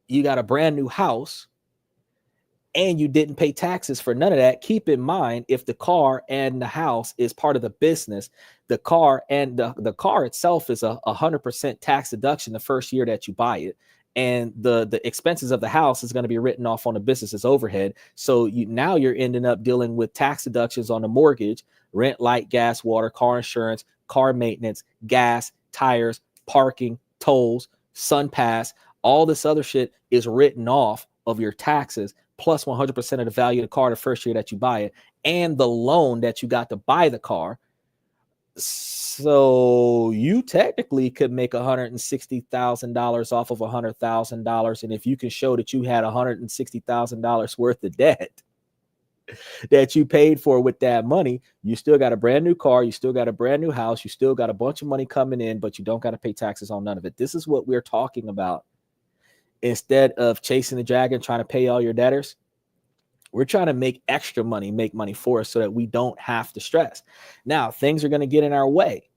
you got a brand new house, and you didn't pay taxes for none of that. Keep in mind, if the car and the house is part of the business, the car and the car itself is 100% tax deduction the first year that you buy it. And the expenses of the house is going to be written off on the business's overhead. So now you're ending up dealing with tax deductions on the mortgage, rent, light, gas, water, car insurance, car maintenance, gas, tires, parking, tolls, sun pass. All this other shit is written off of your taxes, plus 100% of the value of the car the first year that you buy it, and the loan that you got to buy the car. So you technically could make $160,000 off of $100,000. And if you can show that you had $160,000 worth of debt that you paid for with that money, you still got a brand new car, you still got a brand new house, you still got a bunch of money coming in, but you don't got to pay taxes on none of it. This is what we're talking about. Instead of chasing the dragon, trying to pay all your debtors, we're trying to make extra money, make money for us so that we don't have to stress. Now, things are going to get in our way.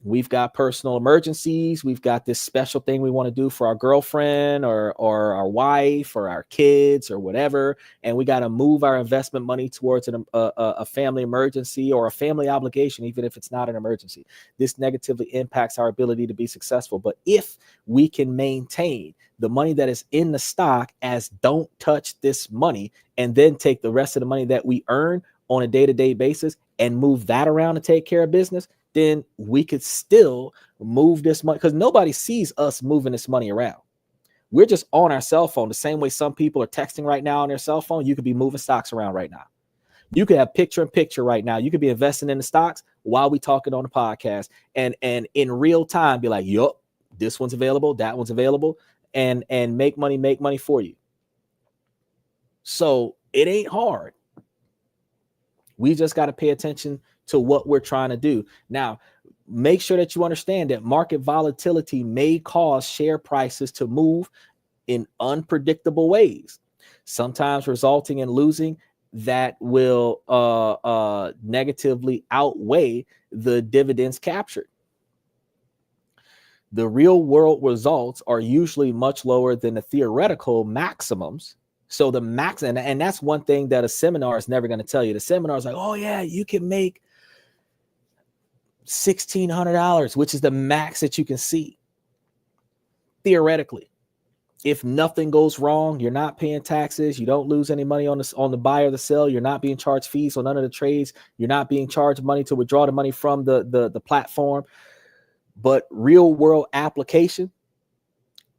We've got personal emergencies. We've got this special thing we want to do for our girlfriend or our wife or our kids or whatever. And we got to move our investment money towards a family emergency or a family obligation, even if it's not an emergency. This negatively impacts our ability to be successful. But if we can maintain the money that is in the stock as don't touch this money, and then take the rest of the money that we earn on a day-to-day basis and move that around to take care of business, then we could still move this money, because nobody sees us moving this money around. We're just on our cell phone. The same way some people are texting right now on their cell phone, you could be moving stocks around right now. You could have picture in picture right now. You could be investing in the stocks while we talking on the podcast, and in real time be like, yup, this one's available, that one's available, and make money for you. So it ain't hard. We just got to pay attention to what we're trying to do. Now, make sure that you understand that market volatility may cause share prices to move in unpredictable ways, sometimes resulting in losing that will negatively outweigh the dividends captured. The real world results are usually much lower than the theoretical maximums. So the max, and that's one thing that a seminar is never going to tell you. The seminar is like, oh yeah, you can make $1,600, which is the max that you can see. Theoretically, if nothing goes wrong, you're not paying taxes, you don't lose any money on the buy or the sell, you're not being charged fees on none of the trades, you're not being charged money to withdraw the money from the platform. But real world application,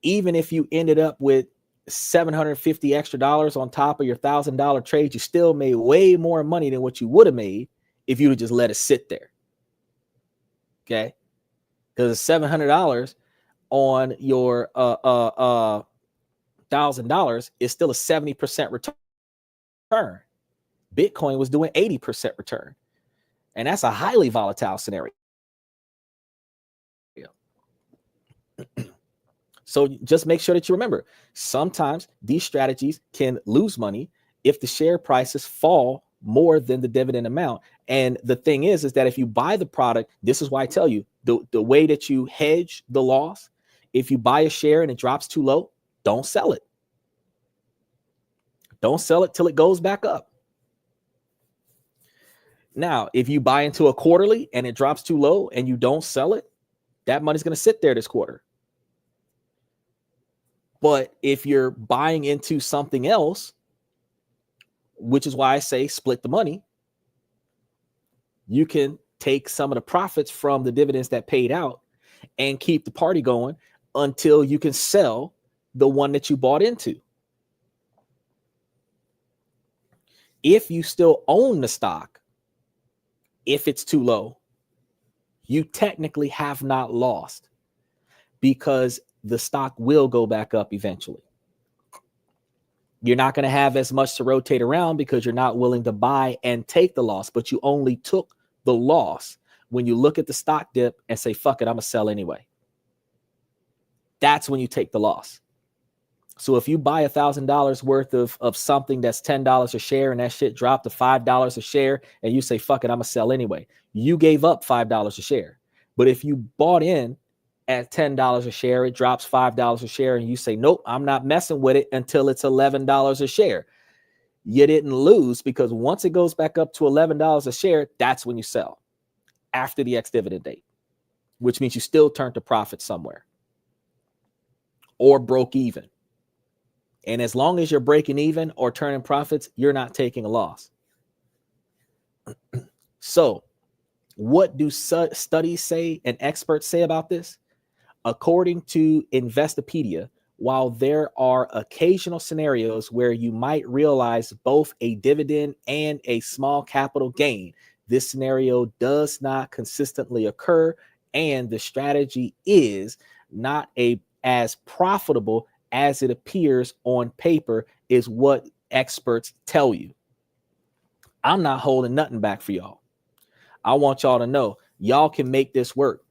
even if you ended up with $750 extra on top of your $1,000 trade, you still made way more money than what you would have made if you would just let it sit there. Okay, because $700 on your $1,000 is still a 70% return. Bitcoin was doing 80% return, and that's a highly volatile scenario. So just make sure that you remember, sometimes these strategies can lose money if the share prices fall more than the dividend amount. And the thing is that if you buy the product, this is why I tell you the way that you hedge the loss. If you buy a share and it drops too low, don't sell it. Don't sell it till it goes back up. Now, if you buy into a quarterly and it drops too low and you don't sell it, that money's going to sit there this quarter. But if you're buying into something else, which is why I say split the money, you can take some of the profits from the dividends that paid out and keep the party going until you can sell the one that you bought into. If you still own the stock, if it's too low, you technically have not lost, because the stock will go back up eventually. You're not going to have as much to rotate around because you're not willing to buy and take the loss, but you only took the loss when you look at the stock dip and say, fuck it, I'm going to sell anyway. That's when you take the loss. So if you buy $1,000 worth of something that's $10 a share and that shit dropped to $5 a share and you say, fuck it, I'm going to sell anyway, you gave up $5 a share. But if you bought in at $10 a share, it drops $5 a share, and you say, nope, I'm not messing with it until it's $11 a share. You didn't lose, because once it goes back up to $11 a share, that's when you sell after the ex-dividend date, which means you still turn to profit somewhere or broke even. And as long as you're breaking even or turning profits, you're not taking a loss. So what do studies say and experts say about this? According to Investopedia, while there are occasional scenarios where you might realize both a dividend and a small capital gain, This scenario does not consistently occur, and the strategy is not as profitable as it appears on paper, is what experts tell you. I'm not holding nothing back for y'all. I want y'all to know y'all can make this work.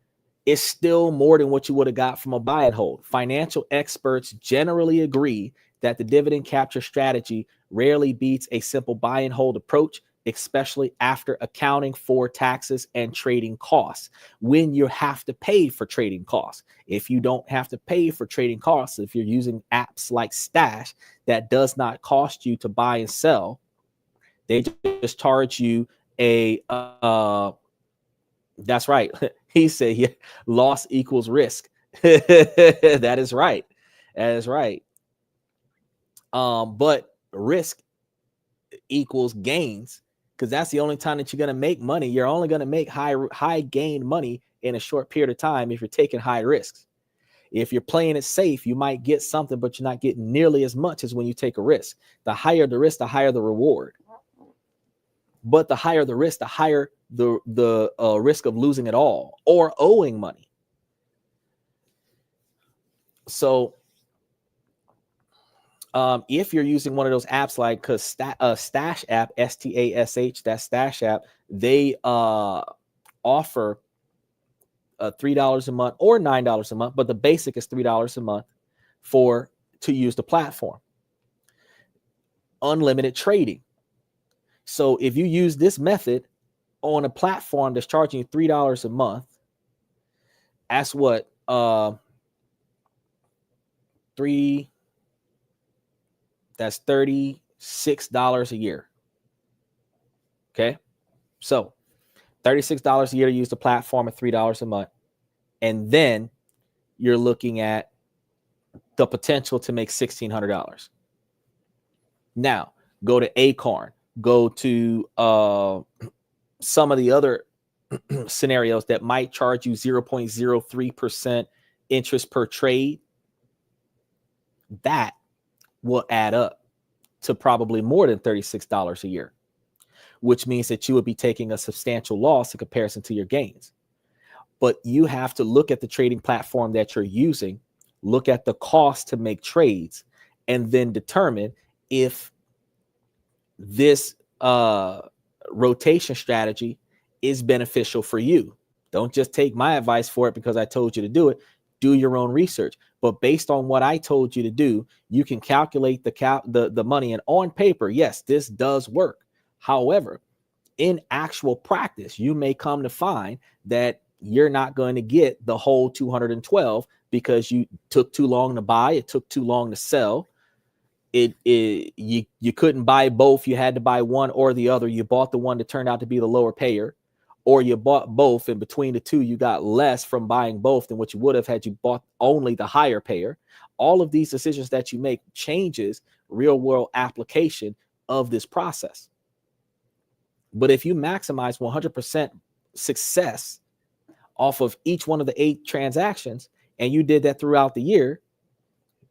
It's still more than what you would have got from a buy and hold. Financial experts generally agree that the dividend capture strategy rarely beats a simple buy and hold approach, especially after accounting for taxes and trading costs. When you have to pay for trading costs, if you don't have to pay for trading costs, if you're using apps like Stash that does not cost you to buy and sell, they just charge you a that's right. He said, yeah, loss equals risk. That is right. That is right. But risk equals gains, because that's the only time that you're going to make money. You're only going to make high gain money in a short period of time if you're taking high risks. If you're playing it safe, you might get something, but you're not getting nearly as much as when you take a risk. The higher the risk, the higher the reward. But the higher the risk, the higher the risk of losing it all or owing money. So if you're using one of those apps like Stash app, STASH, that Stash app, they offer $3 a month or $9 a month, but the basic is $3 a month to use the platform. Unlimited trading. So if you use this method on a platform that's charging you $3 a month, that's what that's $36 a year. Okay, so $36 a year to use the platform at $3 a month, and then you're looking at the potential to make $1,600. Now go to Acorn, go to some of the other scenarios that might charge you 0.03% interest per trade. That will add up to probably more than $36 a year, which means that you would be taking a substantial loss in comparison to your gains. But you have to look at the trading platform that you're using, look at the cost to make trades, and then determine if this rotation strategy is beneficial for you. Don't just take my advice for it because I told you to do it. Do your own research. But based on what I told you to do, you can calculate the money. And on paper, yes, this does work. However, in actual practice, you may come to find that you're not going to get the whole 212 because you took too long to buy, it took too long to sell. You couldn't buy both. You had to buy one or the other. You bought the one that turned out to be the lower payer, or you bought both, and between the two, you got less from buying both than what you would have had you bought only the higher payer. All of these decisions that you make changes real world application of this process. But if you maximize 100% success off of each one of the 8 transactions, and you did that throughout the year,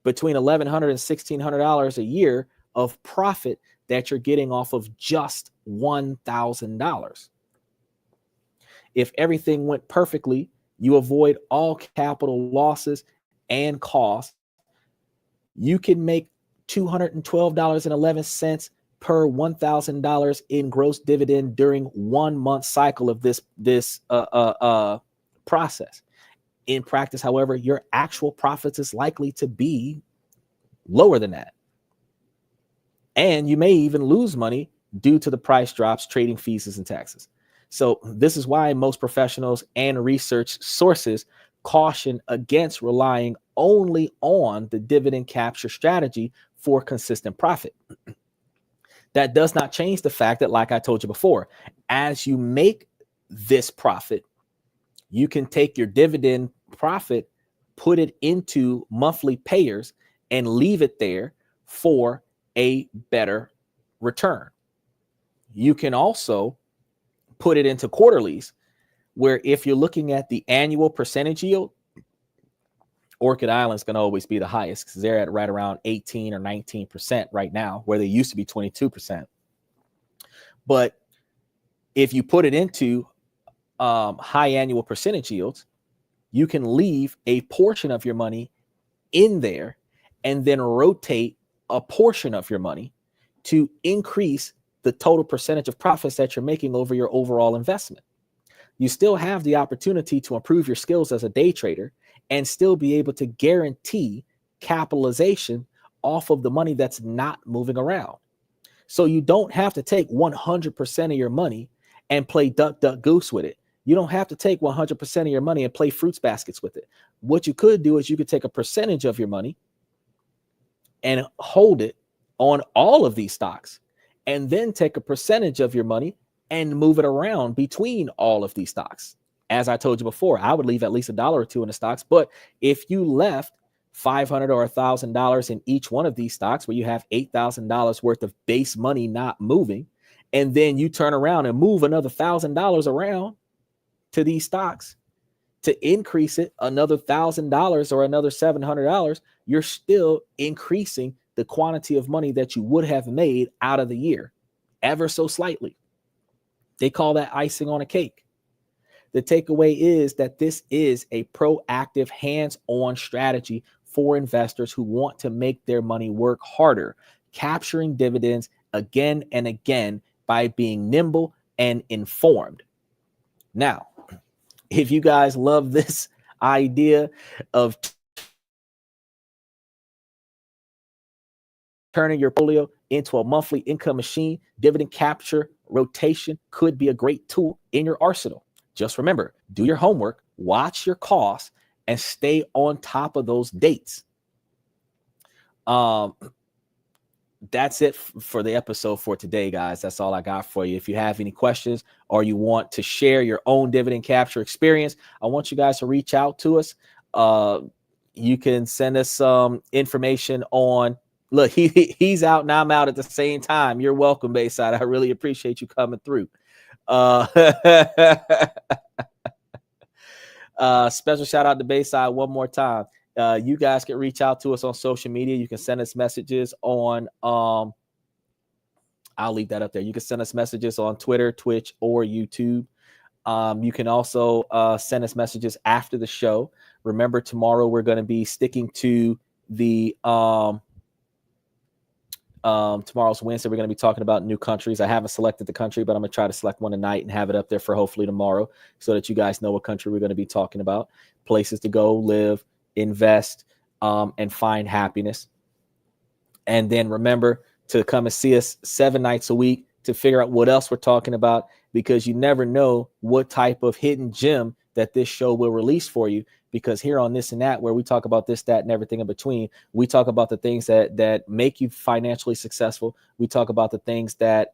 between $1,100 and $1,600 a year of profit that you're getting off of just $1,000. If everything went perfectly, you avoid all capital losses and costs, you can make $212.11 per $1,000 in gross dividend during 1 month cycle of this process. In practice, however, your actual profits is likely to be lower than that. And you may even lose money due to the price drops, trading fees, and taxes. So this is why most professionals and research sources caution against relying only on the dividend capture strategy for consistent profit. That does not change the fact that, like I told you before, as you make this profit, you can take your dividend profit, put it into monthly payers, and leave it there for a better return. You can also put it into quarterlies, where if you're looking at the annual percentage yield, Orchid Island's going to always be the highest because they're at right around 18 or 19% right now, where they used to be 22%. But If you put it into high annual percentage yields, you can leave a portion of your money in there and then rotate a portion of your money to increase the total percentage of profits that you're making over your overall investment. You still have the opportunity to improve your skills as a day trader and still be able to guarantee capitalization off of the money that's not moving around. So you don't have to take 100% of your money and play duck, duck, goose with it. You don't have to take 100% of your money and play fruits baskets with it. What you could do is you could take a percentage of your money and hold it on all of these stocks, and then take a percentage of your money and move it around between all of these stocks. As I told you before, I would leave at least $1 or $2 in the stocks. But if you left $500 or $1,000 in each one of these stocks, where you have $8,000 worth of base money not moving, and then you turn around and move another $1,000 around to these stocks to increase it another $1,000 or another $700, you're still increasing the quantity of money that you would have made out of the year ever so slightly. They call that icing on a cake. The takeaway is that this is a proactive, hands-on strategy for investors who want to make their money work harder, capturing dividends again and again by being nimble and informed. Now, if you guys love this idea of turning your portfolio into a monthly income machine, dividend capture rotation could be a great tool in your arsenal. Just remember, do your homework, watch your costs, and stay on top of those dates. That's it for the episode for today, guys. That's all I got for you. If you have any questions or you want to share your own dividend capture experience, I want you guys to reach out to us. You can send us some information on, look, he's out and I'm out at the same time. You're welcome, Bayside. I really appreciate you coming through. Special shout out to Bayside one more time. You guys can reach out to us on social media. You can send us messages on, I'll leave that up there. You can send us messages on Twitter, Twitch, or YouTube. You can also send us messages after the show. Remember, tomorrow we're going to be sticking to the, tomorrow's Wednesday. We're going to be talking about new countries. I haven't selected the country, but I'm going to try to select one tonight and have it up there for hopefully tomorrow so that you guys know what country we're going to be talking about. Places to go, live, invest, and find happiness. And then remember to come and see us 7 nights a week to figure out what else we're talking about, because you never know what type of hidden gem that this show will release for you. Because here on This and That, where we talk about this, that, and everything in between, we talk about the things that make you financially successful. We talk about the things that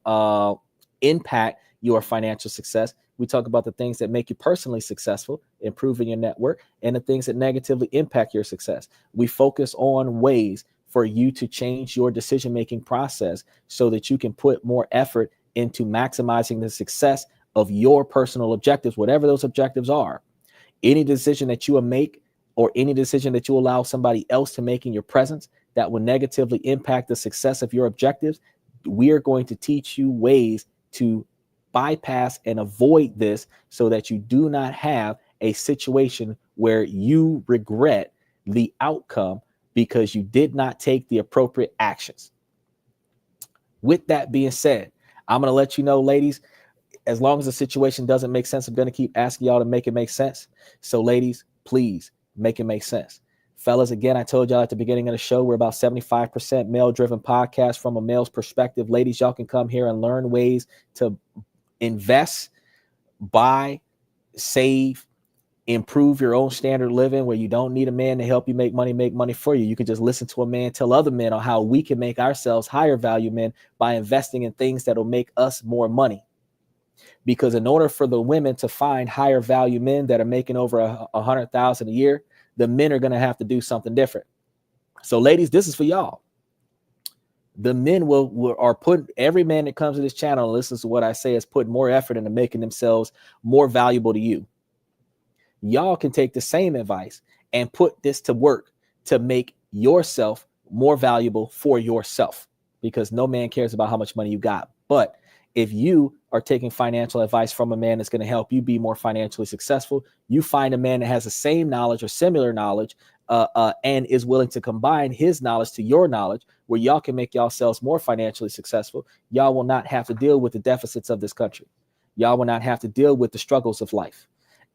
impact your financial success. We talk about the things that make you personally successful, improving your network, and the things that negatively impact your success. We focus on ways for you to change your decision-making process so that you can put more effort into maximizing the success of your personal objectives, whatever those objectives are. Any decision that you will make, or any decision that you allow somebody else to make in your presence that will negatively impact the success of your objectives, we are going to teach you ways to bypass and avoid this so that you do not have a situation where you regret the outcome because you did not take the appropriate actions. With that being said, I'm going to let you know, ladies, as long as the situation doesn't make sense, I'm going to keep asking y'all to make it make sense. So ladies, please make it make sense. Fellas, again, I told y'all at the beginning of the show, we're about 75% male-driven podcast from a male's perspective. Ladies, y'all can come here and learn ways to invest, buy, save, improve your own standard of living, where you don't need a man to help you make money for you. You can just listen to a man tell other men on how we can make ourselves higher value men by investing in things that will make us more money. Because in order for the women to find higher value men that are making over $100,000 a year, the men are going to have to do something different. So ladies, this is for y'all. The men are putting, every man that comes to this channel and listens to what I say is putting more effort into making themselves more valuable to you. Y'all can take the same advice and put this to work to make yourself more valuable for yourself, because no man cares about how much money you got. But If you are taking financial advice from a man that's going to help you be more financially successful, you find a man that has the same knowledge or similar knowledge and is willing to combine his knowledge to your knowledge, where y'all can make yourselves more financially successful. Y'all will not have to deal with the deficits of this country. Y'all will not have to deal with the struggles of life.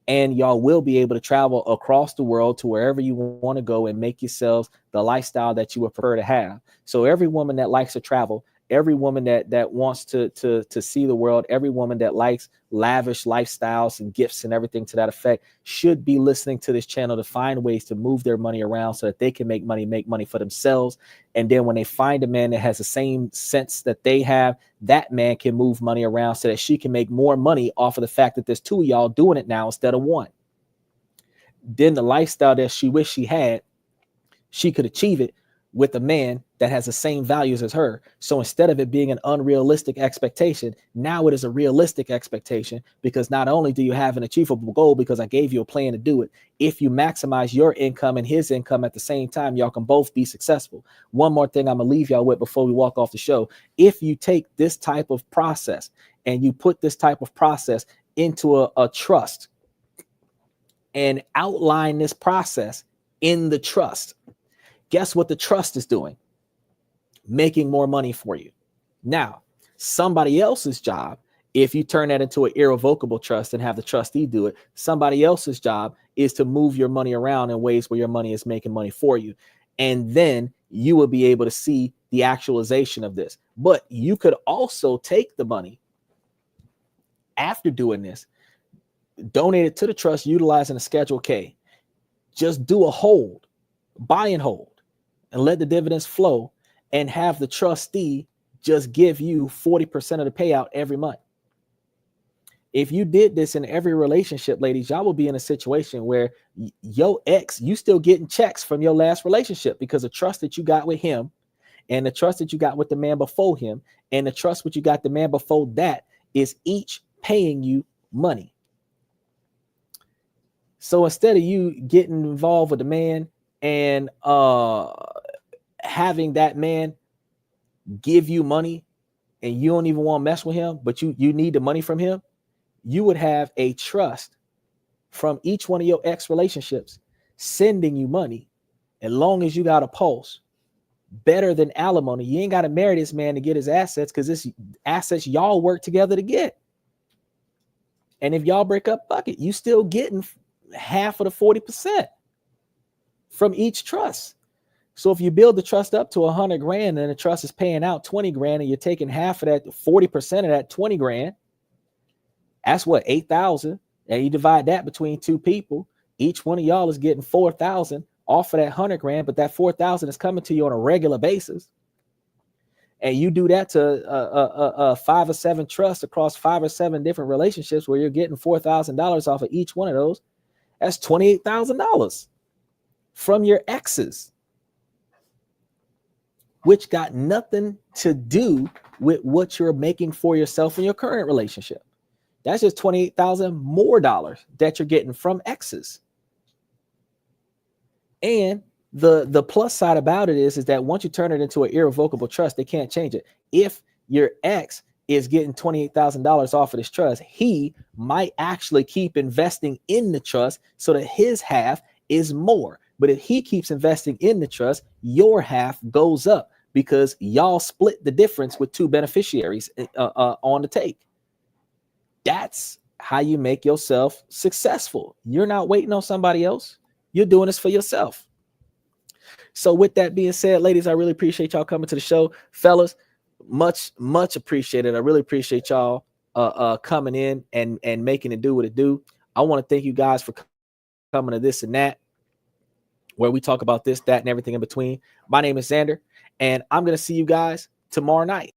And y'all will be able to travel across the world to wherever you want to go and make yourselves the lifestyle that you would prefer to have. So every woman that likes to travel, every woman that wants to see the world, every woman that likes lavish lifestyles and gifts and everything to that effect should be listening to this channel to find ways to move their money around so that they can make money for themselves. And then when they find a man that has the same sense that they have, that man can move money around so that she can make more money off of the fact that there's two of y'all doing it now instead of one. Then the lifestyle that she wished she had, she could achieve it with a man that has the same values as her. So instead of it being an unrealistic expectation, now it is a realistic expectation, because not only do you have an achievable goal because I gave you a plan to do it, if you maximize your income and his income at the same time, y'all can both be successful. One more thing I'm gonna leave y'all with before we walk off the show. If you take this type of process and you put this type of process into a trust and outline this process in the trust, guess what the trust is doing? Making more money for you. Now, somebody else's job, if you turn that into an irrevocable trust and have the trustee do it, somebody else's job is to move your money around in ways where your money is making money for you. And then you will be able to see the actualization of this. But you could also take the money after doing this, donate it to the trust utilizing a Schedule K. Just do a hold, buy and hold, and let the dividends flow, and have the trustee just give you 40% of the payout every month. If you did this in every relationship, ladies, y'all will be in a situation where your ex, you still getting checks from your last relationship because the trust that you got with him and the trust that you got with the man before him and the trust that you got the man before that is each paying you money. So instead of you getting involved with the man and having that man give you money and you don't even want to mess with him, but you need the money from him, you would have a trust from each one of your ex relationships sending you money as long as you got a pulse. Better than alimony. You ain't got to marry this man to get his assets, because this assets y'all work together to get. And if y'all break up, bucket, you still getting half of the 40% from each trust. So if you build the trust up to 100 grand and the trust is paying out 20 grand and you're taking half of that, 40% of that 20 grand, that's what, 8,000. And you divide that between two people. Each one of y'all is getting 4,000 off of that 100 grand, but that 4,000 is coming to you on a regular basis. And you do that to 5 or 7 trusts across 5 or 7 different relationships where you're getting $4,000 off of each one of those. That's $28,000 from your exes, which got nothing to do with what you're making for yourself in your current relationship. That's just $28,000 more dollars that you're getting from exes. And the plus side about it is that once you turn it into an irrevocable trust, they can't change it. If your ex is getting $28,000 off of this trust, he might actually keep investing in the trust so that his half is more. But if he keeps investing in the trust, your half goes up because y'all split the difference with 2 beneficiaries on the take. That's how you make yourself successful. You're not waiting on somebody else. You're doing this for yourself. So with that being said, ladies, I really appreciate y'all coming to the show. Fellas, much appreciated. I really appreciate y'all coming in and making it do what it do. I want to thank you guys for coming to This and That, where we talk about this, that, and everything in between. My name is Xander, and I'm going to see you guys tomorrow night.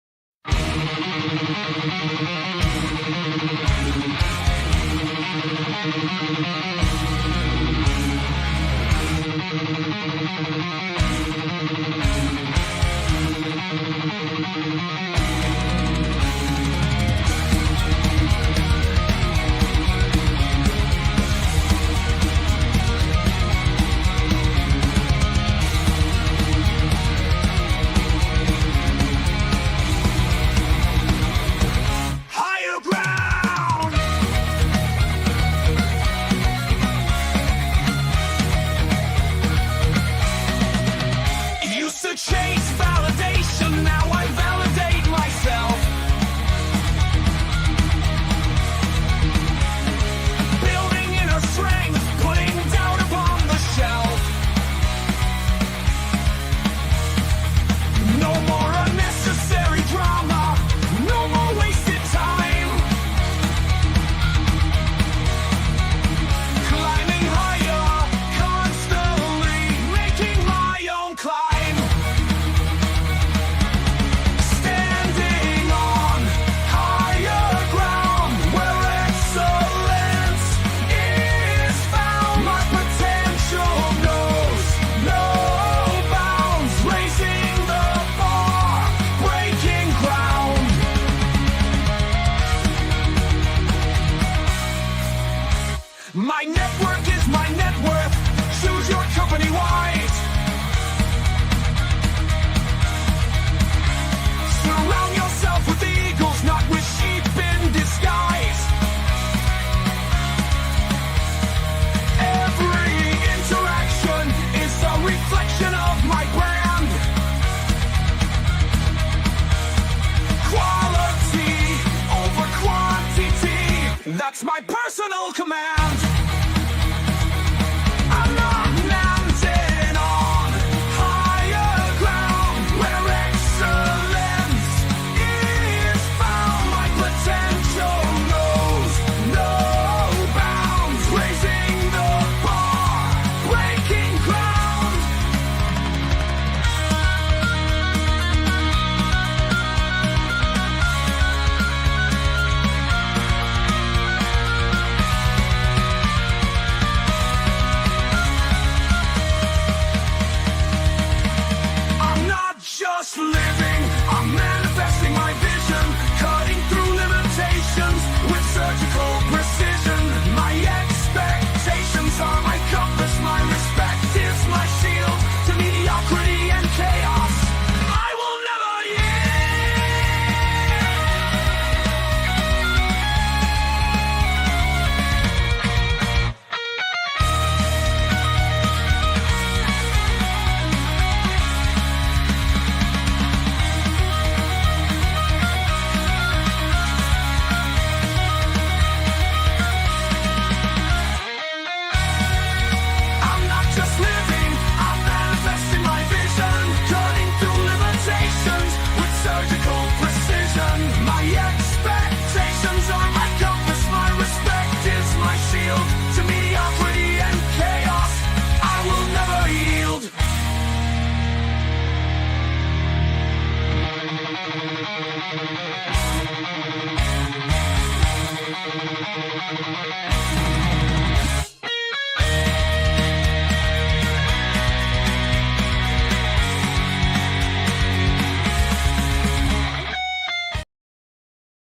That's my personal command.